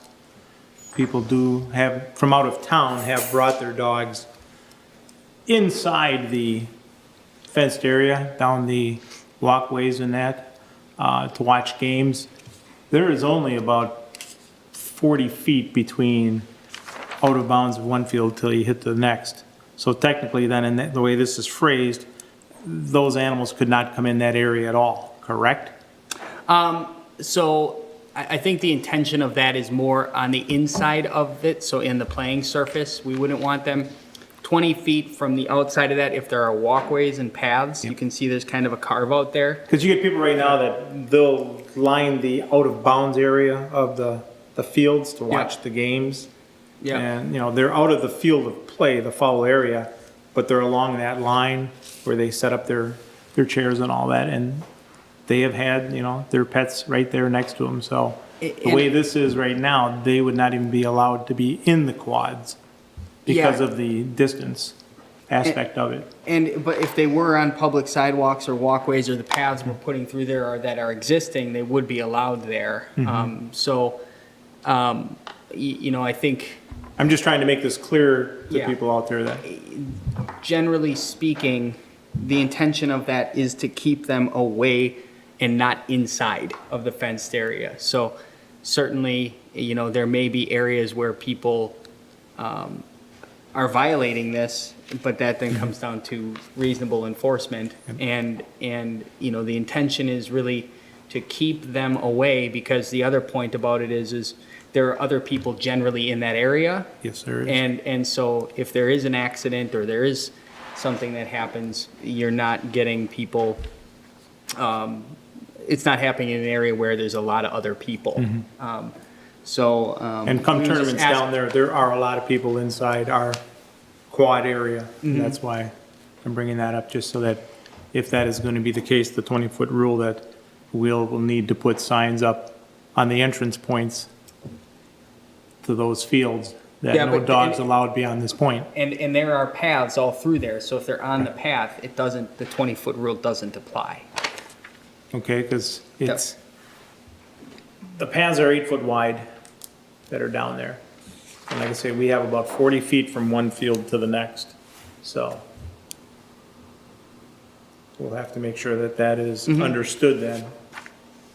people do have, from out of town, have brought their dogs inside the fenced area, down the walkways and that, to watch games. There is only about 40 feet between out of bounds of one field till you hit the next. So technically then, in the way this is phrased, those animals could not come in that area at all, correct? So I think the intention of that is more on the inside of it, so in the playing surface. We wouldn't want them 20 feet from the outside of that. If there are walkways and paths, you can see there's kind of a carve out there. Because you get people right now that they'll line the out-of-bounds area of the fields to watch the games. Yeah. And, you know, they're out of the field of play, the foul area, but they're along that line where they set up their chairs and all that, and they have had, you know, their pets right there next to them. So the way this is right now, they would not even be allowed to be in the quads because of the distance aspect of it. But if they were on public sidewalks or walkways, or the paths we're putting through there are, that are existing, they would be allowed there. You know, I think, I'm just trying to make this clear to Yeah. people out there that, generally speaking, the intention of that is to keep them away and not inside of the fenced area. So certainly, you know, there may be areas where people are violating this, but that then comes down to reasonable enforcement. And, you know, the intention is really to keep them away, because the other point about it is there are other people generally in that area. yes, there is. And so if there is an accident or there is something that happens, you're not getting people, it's not happening in an area where there's a lot of other people. And come we would just tournaments ask- down there are a lot of people inside our quad area. And that's why I'm bringing that up, just so that if that is going to be the case, the 20-foot rule, that we'll need to put signs up on the entrance points to those fields, that Yeah, no but- dogs and- allowed beyond this point. And there are paths all through there, so if they're on the path, it doesn't, the 20-foot rule doesn't apply. Okay, because it's, the paths are 8 foot wide that are down there. And like I say, we have about 40 feet from one field to the next, so we'll have to make sure that that is understood then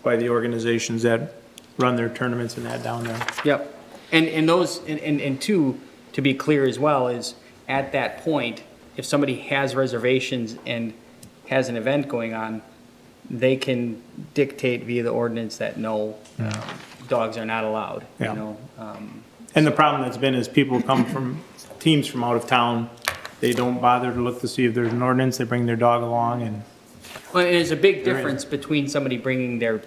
by the organizations that run their tournaments and that down there. Yep. And those, and two, to be clear as well, is at that point, if somebody has reservations and has an event going on, they can dictate via the ordinance that no, dogs are not allowed, you Yeah. know? And the problem that's been is people come from, teams from out of town, they don't bother to look to see if there's an ordinance, they bring their dog along and. Well, and there's a big difference between somebody bringing their,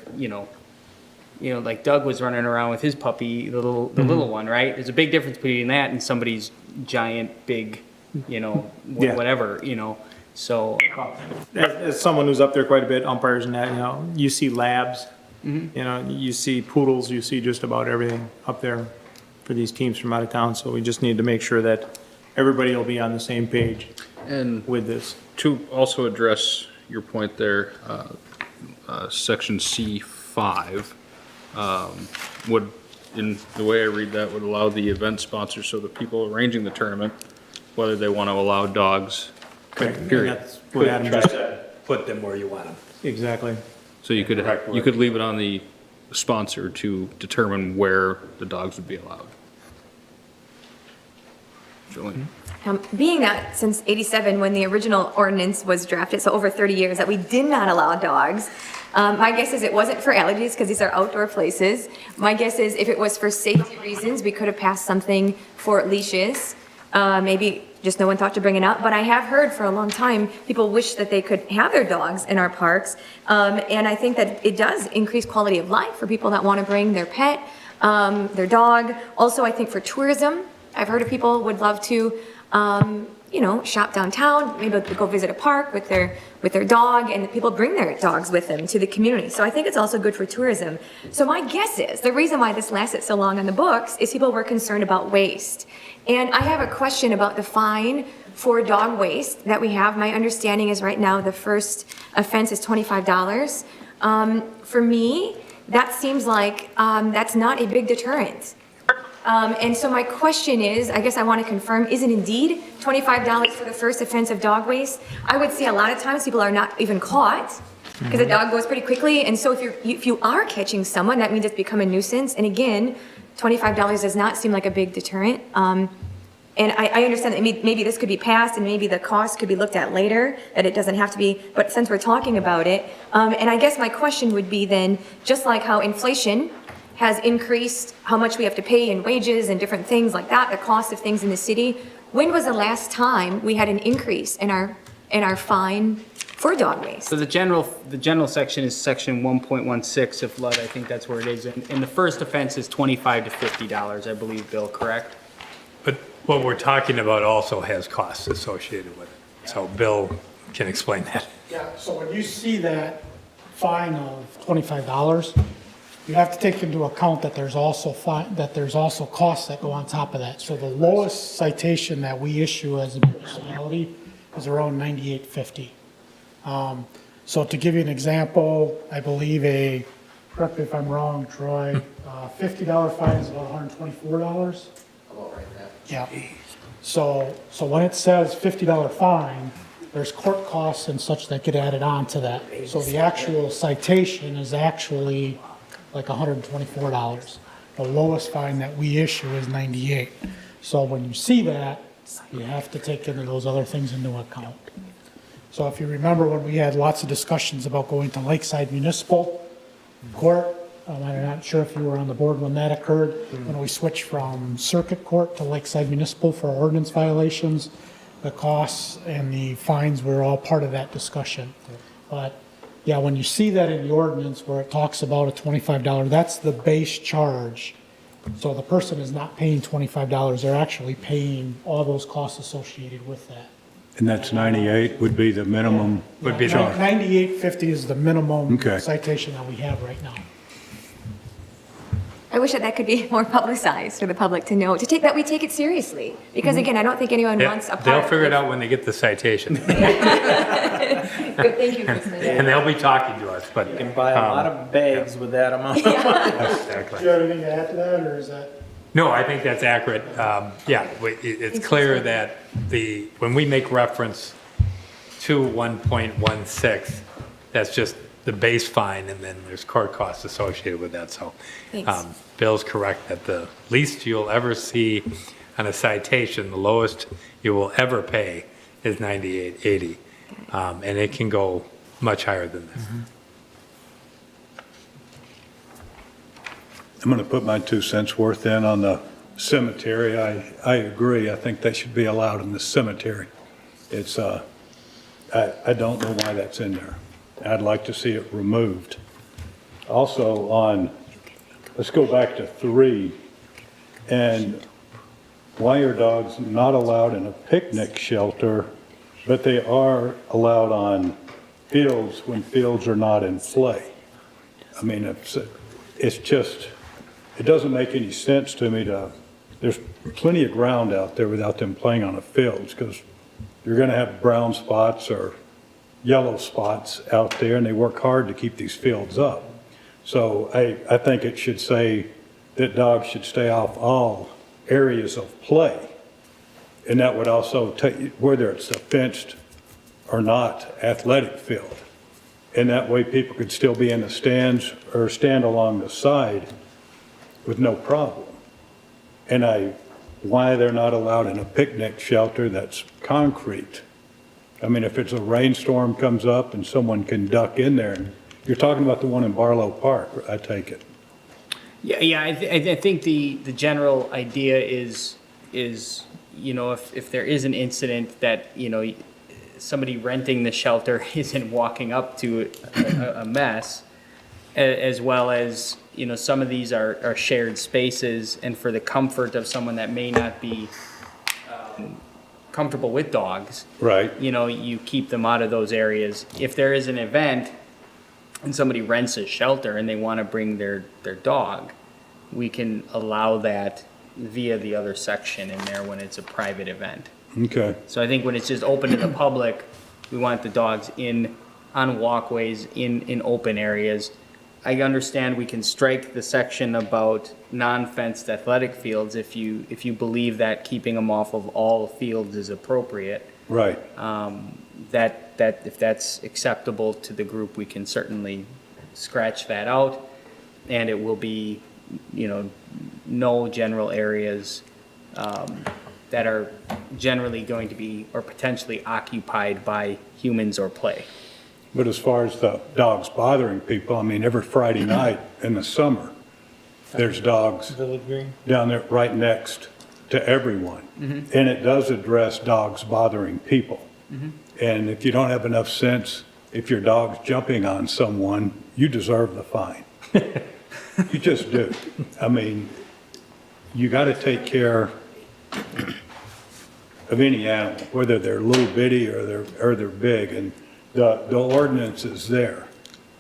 like Doug was running around with his puppy, the little one, right? There's a big difference between that and somebody's giant, big, Yeah. whatever, so. As someone who's up there quite a bit, umpires and that, you see labs, you see poodles, you see just about everything up there for these teams from out of town. So we just need to make sure that everybody will be on the same page And with this. to also address your point there, section C5 would, in the way I read that, would allow the event sponsors, so the people arranging the tournament, whether they want to allow dogs. And Period. that's what Adam just said. Put them where you want them. Exactly. So you could leave it on the sponsor to determine where the dogs would be allowed. Jolene? Being that since 87, when the original ordinance was drafted, so over 30 years, that we did not allow dogs, my guess is it wasn't for allergies, because these are outdoor places. My guess is if it was for safety reasons, we could have passed something for leashes. Maybe just no one thought to bring it up, but I have heard for a long time, people wish that they could have their dogs in our parks. And I think that it does increase quality of life for people that want to bring their pet, their dog. Also, I think for tourism, I've heard of people would love to, shop downtown, maybe go visit a park with their dog, and people bring their dogs with them to the community. So I think it's also good for tourism. So my guess is, the reason why this lasted so long on the books is people were concerned about waste. And I have a question about the fine for dog waste that we have. My understanding is right now the first offense is $25. For me, that seems like that's not a big deterrent. And so my question is, I guess I want to confirm, is it indeed $25 for the first offense of dog waste? I would say a lot of times people are not even caught because the dog goes pretty quickly. And so if you are catching someone, that means it's become a nuisance. And again, $25 does not seem like a big deterrent. And I understand that maybe this could be passed and maybe the cost could be looked at later, that it doesn't have to be, but since we're talking about it, and I guess my question would be then, just like how inflation has increased how much we have to pay in wages and different things like that, the cost of things in the city, when was the last time we had an increase in our fine for dog waste? So the general section is section 1.16 of flood, I think that's where it is. And the first offense is $25 to $50, I believe, Bill, correct? But what we're talking about also has costs associated with it. So Bill can explain that. Yeah, so when you see that fine of $25, you have to take into account that there's also costs that go on top of that. So the lowest citation that we issue as a municipality is around $98.50. So to give you an example, I believe correct me if I'm wrong, Troy, $50 fine is about $124. Yeah. So when it says $50 fine, there's court costs and such that get added on to that. So the actual citation is actually like $124. The lowest fine that we issue is $98. So when you see that, you have to take into those other things into account. So if you remember when we had lots of discussions about going to Lakeside Municipal Court, I'm not sure if you were on the board when that occurred, when we switched from Circuit Court to Lakeside Municipal for ordinance violations, the costs and the fines were all part of that discussion. But yeah, when you see that in the ordinance where it talks about a $25, that's the base charge. So the person is not paying $25, they're actually paying all those costs associated with that. And that's 98 would be the minimum charge. $98.50 is the minimum Okay. citation that we have right now. I wish that could be more publicized for the public to know, that we take it seriously. Because again, I don't think anyone wants a They'll park. figure it out when they get the citation. Good, thank you, Kristen. And they'll be talking to us, but. You can buy a lot of bags with that amount. Exactly. Do you have anything to add to that, or is that? No, I think that's accurate. It's clear that when we make reference to 1.16, that's just the base fine, and then there's court costs associated with that. So Thanks. Bill's correct that the least you'll ever see on a citation, the lowest you will ever pay is $98.80. And it can go much higher than this. I'm going to put my 2 cents worth in on the cemetery. I agree. I think they should be allowed in the cemetery. It's, I don't know why that's in there. I'd like to see it removed. Also on, let's go back to 3, and why are dogs not allowed in a picnic shelter, but they are allowed on fields when fields are not in play? I mean, it's just, it doesn't make any sense to me there's plenty of ground out there without them playing on the fields, because you're gonna have brown spots or yellow spots out there, and they work hard to keep these fields up. So I think it should say that dogs should stay off all areas of play. And that would also take, whether it's a fenced or not athletic field. And that way people could still be in the stands or stand along the side with no problem. And why they're not allowed in a picnic shelter that's concrete. I mean, if it's a rainstorm comes up and someone can duck in there, and you're talking about the one in Barlow Park, I take it. Yeah, I think the general idea is, you know, if there is an incident that, you know, somebody renting the shelter isn't walking up to a mess, as well as, you know, some of these are shared spaces, and for the comfort of someone that may not be comfortable with dogs. Right. You know, you keep them out of those areas. If there is an event and somebody rents a shelter and they want to bring their dog, we can allow that via the other section in there when it's a private event. Okay. So I think when it's just open to the public, we want the dogs on walkways, in open areas. I understand we can strike the section about non-fenced athletic fields if you believe that keeping them off of all fields is appropriate. Right. That if that's acceptable to the group, we can certainly scratch that out, and it will be, you know, no general areas that are generally going to be or potentially occupied by humans or play. But as far as the dogs bothering people, I mean, every Friday night in the summer, there's dogs down there right next to everyone. Mm-hmm. And it does address dogs bothering people. Mm-hmm. And if you don't have enough sense, if your dog's jumping on someone, you deserve the fine. You just do. I mean, you got to take care of any animal, whether they're little bitty or they're big, and the ordinance is there.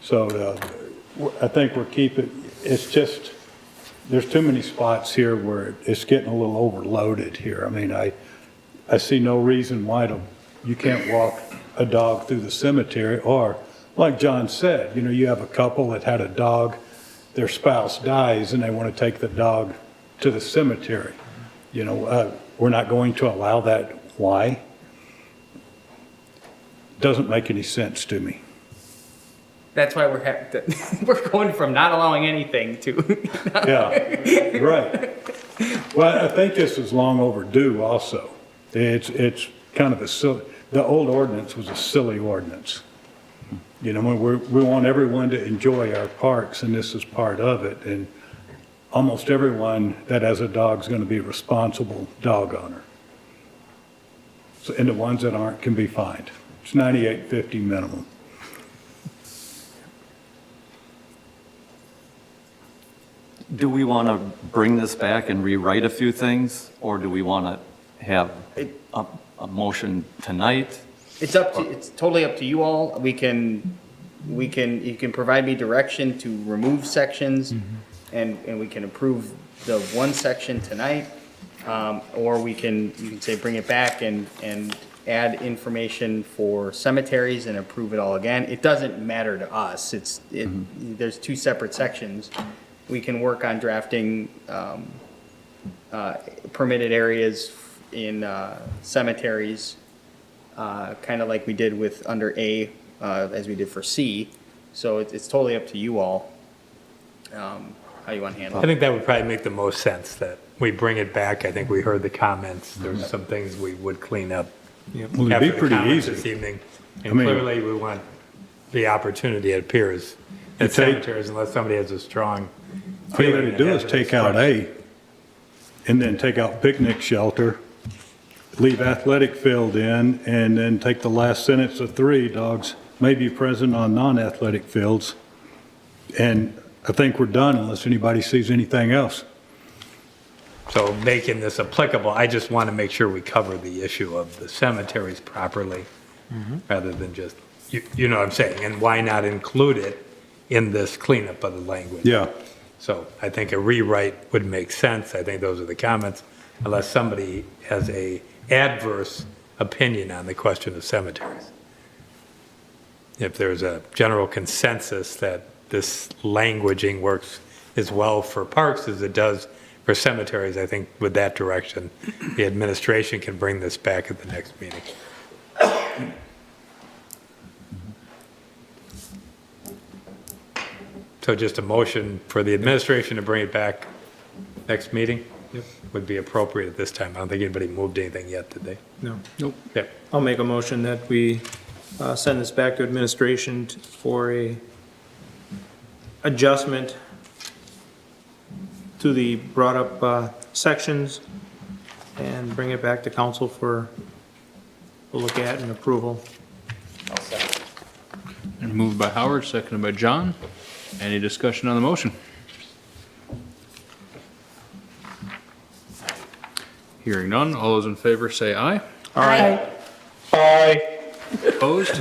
So I think we're keeping, it's just, there's too many spots here where it's getting a little overloaded here. I mean, I see no reason why you can't walk a dog through the cemetery, or like John said, you know, you have a couple that had a dog, their spouse dies and they want to take the dog to the cemetery. You know, we're not going to allow that. Why? Doesn't make any sense to me. That's why we're going from not allowing anything to. Yeah, right. Well, I think this is long overdue also. It's kind of a silly, the old ordinance was a silly ordinance. You know, we want everyone to enjoy our parks, and this is part of it. And almost everyone that has a dog is going to be a responsible dog owner. So, and the ones that aren't can be fined. It's $98.50 minimum. Do we want to bring this back and rewrite a few things, or do we want to have a motion tonight? It's totally up to you all. You can provide me direction to remove sections, and we can approve the one section tonight, or you can say bring it back and add information for cemeteries and approve it all again. It doesn't matter to us. There's two separate sections. We can work on drafting permitted areas in cemeteries, kind of like we did with under A, as we did for C. So it's totally up to you all how you want to handle it. I think that would probably make the most sense, that we bring it back. I think we heard the comments. There's some things we would clean up Well, it'd after be the pretty comments easy. this evening. And I mean- clearly, we want the opportunity, it appears, You at take- cemeteries, unless somebody has a strong All you feeling. gotta do is take out A, and then take out picnic shelter, leave athletic field in, and then take the last sentence of 3, dogs may be present on non-athletic fields. And I think we're done unless anybody sees anything else. So making this applicable, I just want to make sure we cover the issue of the cemeteries properly, rather than just, you know what I'm saying? And why not include it in this cleanup of the language? Yeah. So I think a rewrite would make sense. I think those are the comments, unless somebody has a adverse opinion on the question of cemeteries. If there's a general consensus that this languaging works as well for parks as it does for cemeteries, I think with that direction, the administration can bring this back at the next meeting. So just a motion for the administration to bring it back next meeting would be appropriate at this time. I don't think anybody moved anything yet, did they? No. Nope. Yep. I'll make a motion that we send this back to administration for a adjustment to the brought up sections and bring it back to council for a look at and approval. And moved by Howard, seconded by John. Any discussion on the motion? Hearing none, all those in favor say aye. Aye. Opposed?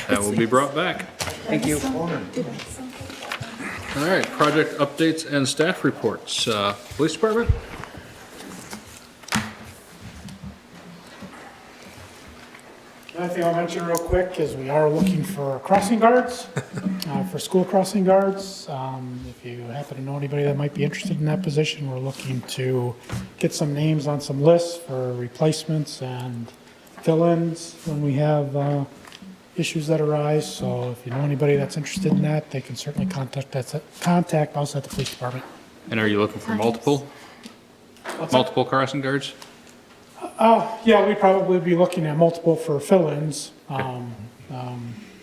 That will be brought back. Thank you. All right, project updates and staff reports. Police Department? The only thing I'll mention real quick is we are looking for crossing guards, for school crossing guards. If you happen to know anybody that might be interested in that position, we're looking to get some names on some lists for replacements and fill-ins when we have issues that arise. So if you know anybody that's interested in that, they can certainly contact us at the police department. And are you looking for multiple crossing guards? Yeah, we'd probably be looking at multiple for fill-ins.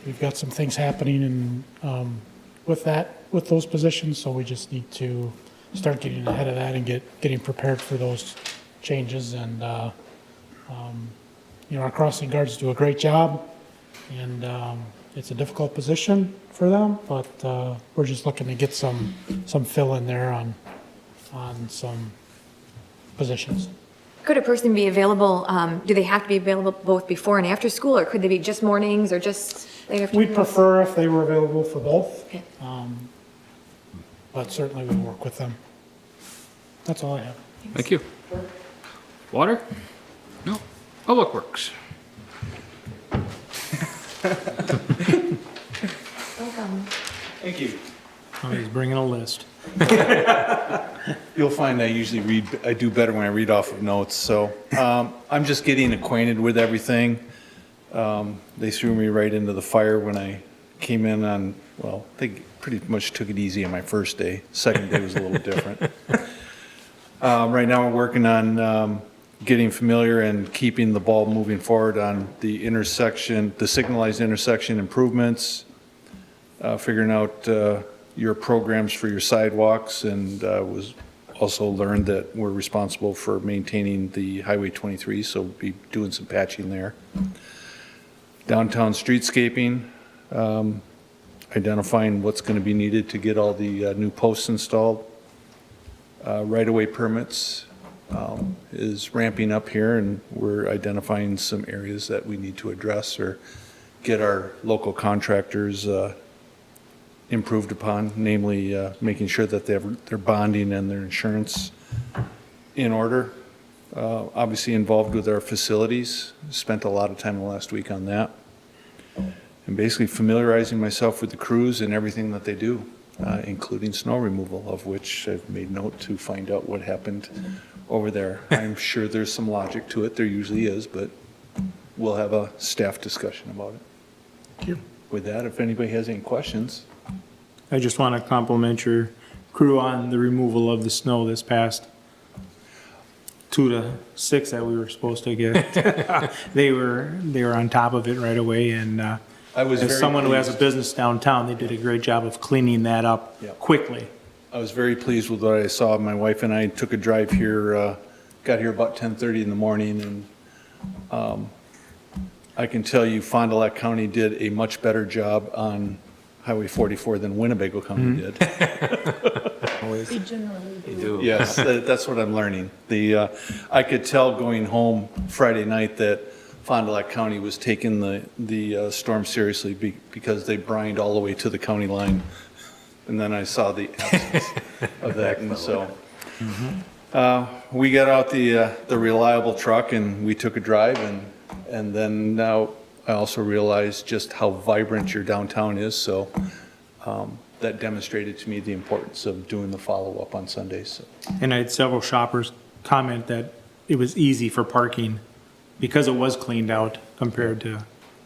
We've got some things happening with those positions, so we just need to start getting ahead of that and getting prepared for those changes. And, our crossing guards do a great job, and it's a difficult position for them, but we're just looking to get some fill-in there on some positions. Could a person be available, do they have to be available both before and after school, or could they be just mornings or just late afternoons? We'd prefer if they were available for both, Okay. but certainly we work with them. That's all I have. Thank you. Water? No. Public Works? Welcome. Thank you. Oh, he's bringing a list. You'll find I do better when I read off of notes, so I'm just getting acquainted with everything. They threw me right into the fire when I came in they pretty much took it easy on my first day. Second day was a little different. Right now we're working on getting familiar and keeping the ball moving forward on the signalized intersection improvements, figuring out your programs for your sidewalks, and was also learned that we're responsible for maintaining the Highway 23, so we'll be doing some patching there. Downtown streetscaping, identifying what's going to be needed to get all the new posts installed. Right-of-way permits is ramping up here, and we're identifying some areas that we need to address or get our local contractors improved upon, namely making sure that they have their bonding and their insurance in order. Obviously involved with our facilities, spent a lot of time the last week on that. And basically familiarizing myself with the crews and everything that they do, including snow removal, of which I've made note to find out what happened over there. I'm sure there's some logic to it, there usually is, but we'll have a staff discussion about it. Thank you. With that, if anybody has any questions. I just want to compliment your crew on the removal of the snow this past 2 to 6 that we were supposed to get. They were on top of it right away, and I was as very someone who has a pleased. business downtown, they did a great job of cleaning that up Yep. quickly. I was very pleased with what I saw. My wife and I took a drive here got here about 10:30 in the morning, and I can tell you Fond du Lac County did a much better job on Highway 44 than Winnebago County did. They generally do. Yes, that's what I'm learning. I could tell going home Friday night that Fond du Lac County was taking the storm seriously because they brined all the way to the county line. And then I saw the absence of that, and so we got out the reliable truck and we took a drive, and then now I also realized just how vibrant your downtown is, so that demonstrated to me the importance of doing the follow-up on Sundays. So. And I had several shoppers comment that it was easy for parking because it was cleaned out compared to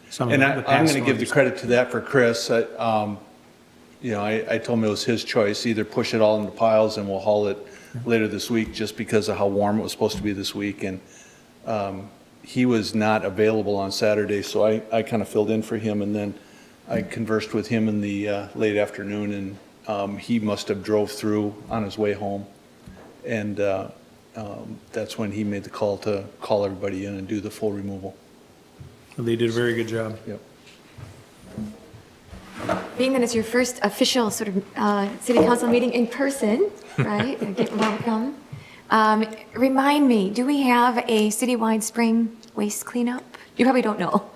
some of the past And I'm going to give the ones. credit to that for Chris. I told him it was his choice, either push it all into piles and we'll haul it later this week just because of how warm it was supposed to be this week. And he was not available on Saturday, so I kind of filled in for him, and then I conversed with him in the late afternoon, and he must have drove through on his way home. And that's when he made the call to call everybody in and do the full removal. They did a very good job. Yep. Being that it's your first official sort of city council meeting in person, right? Welcome. Remind me, do we have a citywide spring waste cleanup? You probably don't know,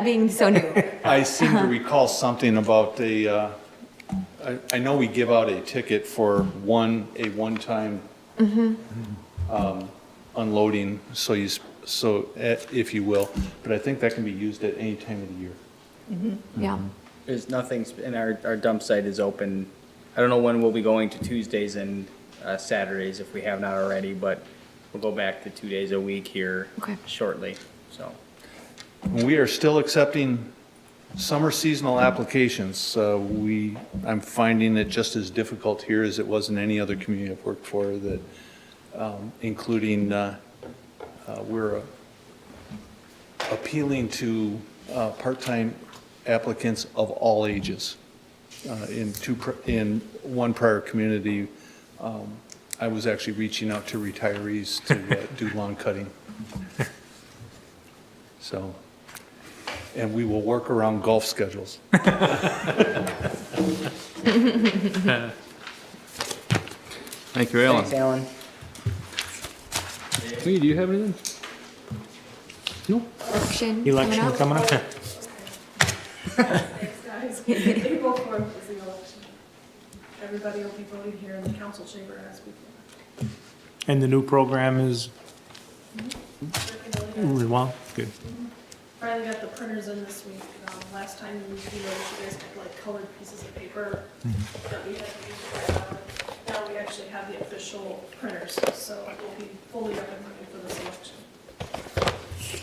being so new. I seem to recall something about I know we give out a ticket for a one-time unloading, so if you will, but I think that can be used at any time of the year. Yeah. There's nothing, and our dump site is open. I don't know when we'll be going to Tuesdays and Saturdays if we have not already, but we'll go back to 2 days a week here shortly, so. We are still accepting summer seasonal applications. I'm finding it just as difficult here as it was in any other community I've worked for, that including we're appealing to part-time applicants of all ages. In one prior community, I was actually reaching out to retirees to do lawn cutting. So, and we will work around golf schedules. Thank you, Alan. Thanks, Alan. Lee, do you have anything? No? Election coming up. Thanks, guys. April 4th is the election. Everybody will be voting here in the council chamber as before. And the new program is really well, good. Finally got the printers in this week. Last time you noticed you guys had like colored pieces of paper that we had to use. Now we actually have the official printers, so we'll be fully up and running for this election.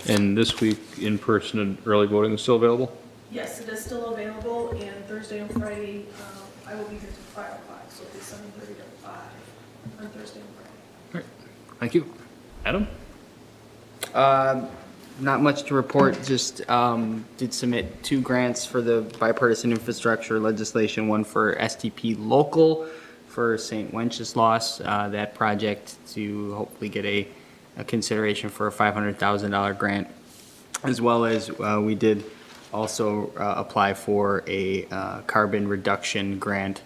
And this week, in-person and early voting is still available? Yes, it is still available, and Thursday and Friday, I will be here till 5 o'clock, so it'll be 7:30 to 5 on Thursday and Friday. All right, thank you. Adam? Not much to report, just did submit 2 grants for the bipartisan infrastructure legislation, one for STP local for St. Wenceslas, that project to hopefully get a consideration for a $500,000 grant, as well as we did also apply for a carbon reduction grant,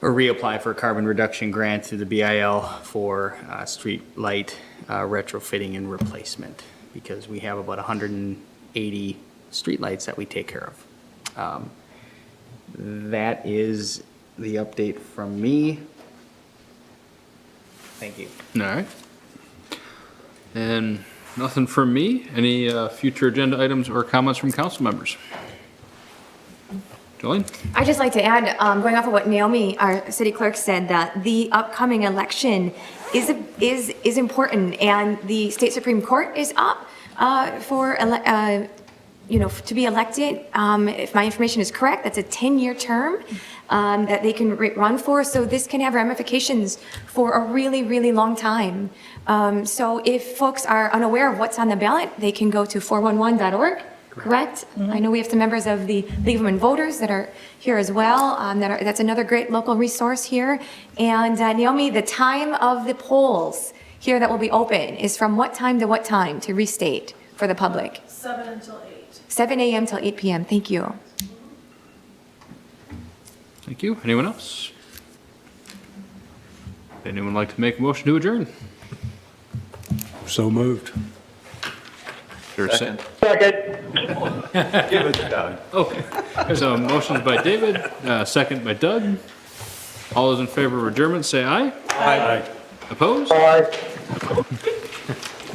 or reapply for a carbon reduction grant to the BIL for street light retrofitting and replacement, because we have about 180 streetlights that we take care of. That is the update from me. Thank you. All right. And nothing from me. Any future agenda items or comments from council members? Jolene? I'd just like to add, going off of what Naomi, our city clerk, said, that the upcoming election is important, and the state Supreme Court is up for to be elected. If my information is correct, that's a 10-year term that they can run for. So this can have ramifications for a really, really long time. So if folks are unaware of what's on the ballot, they can go to 411.org. Correct? I know we have some members of the League of Women Voters that are here as well. That's another great local resource here. And Naomi, the time of the polls here that will be open is from what time to what time, to restate for the public? 7 until 8. 7 a.m. till 8 p.m. Thank you. Thank you. Anyone else? Anyone like to make a motion to adjourn? So moved. There's a second. Give it to Doug. Okay. There's a motion by David, second by Doug. All those in favor of adjournment, say aye. Aye. Opposed? Aye.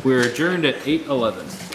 We're adjourned at 8:11.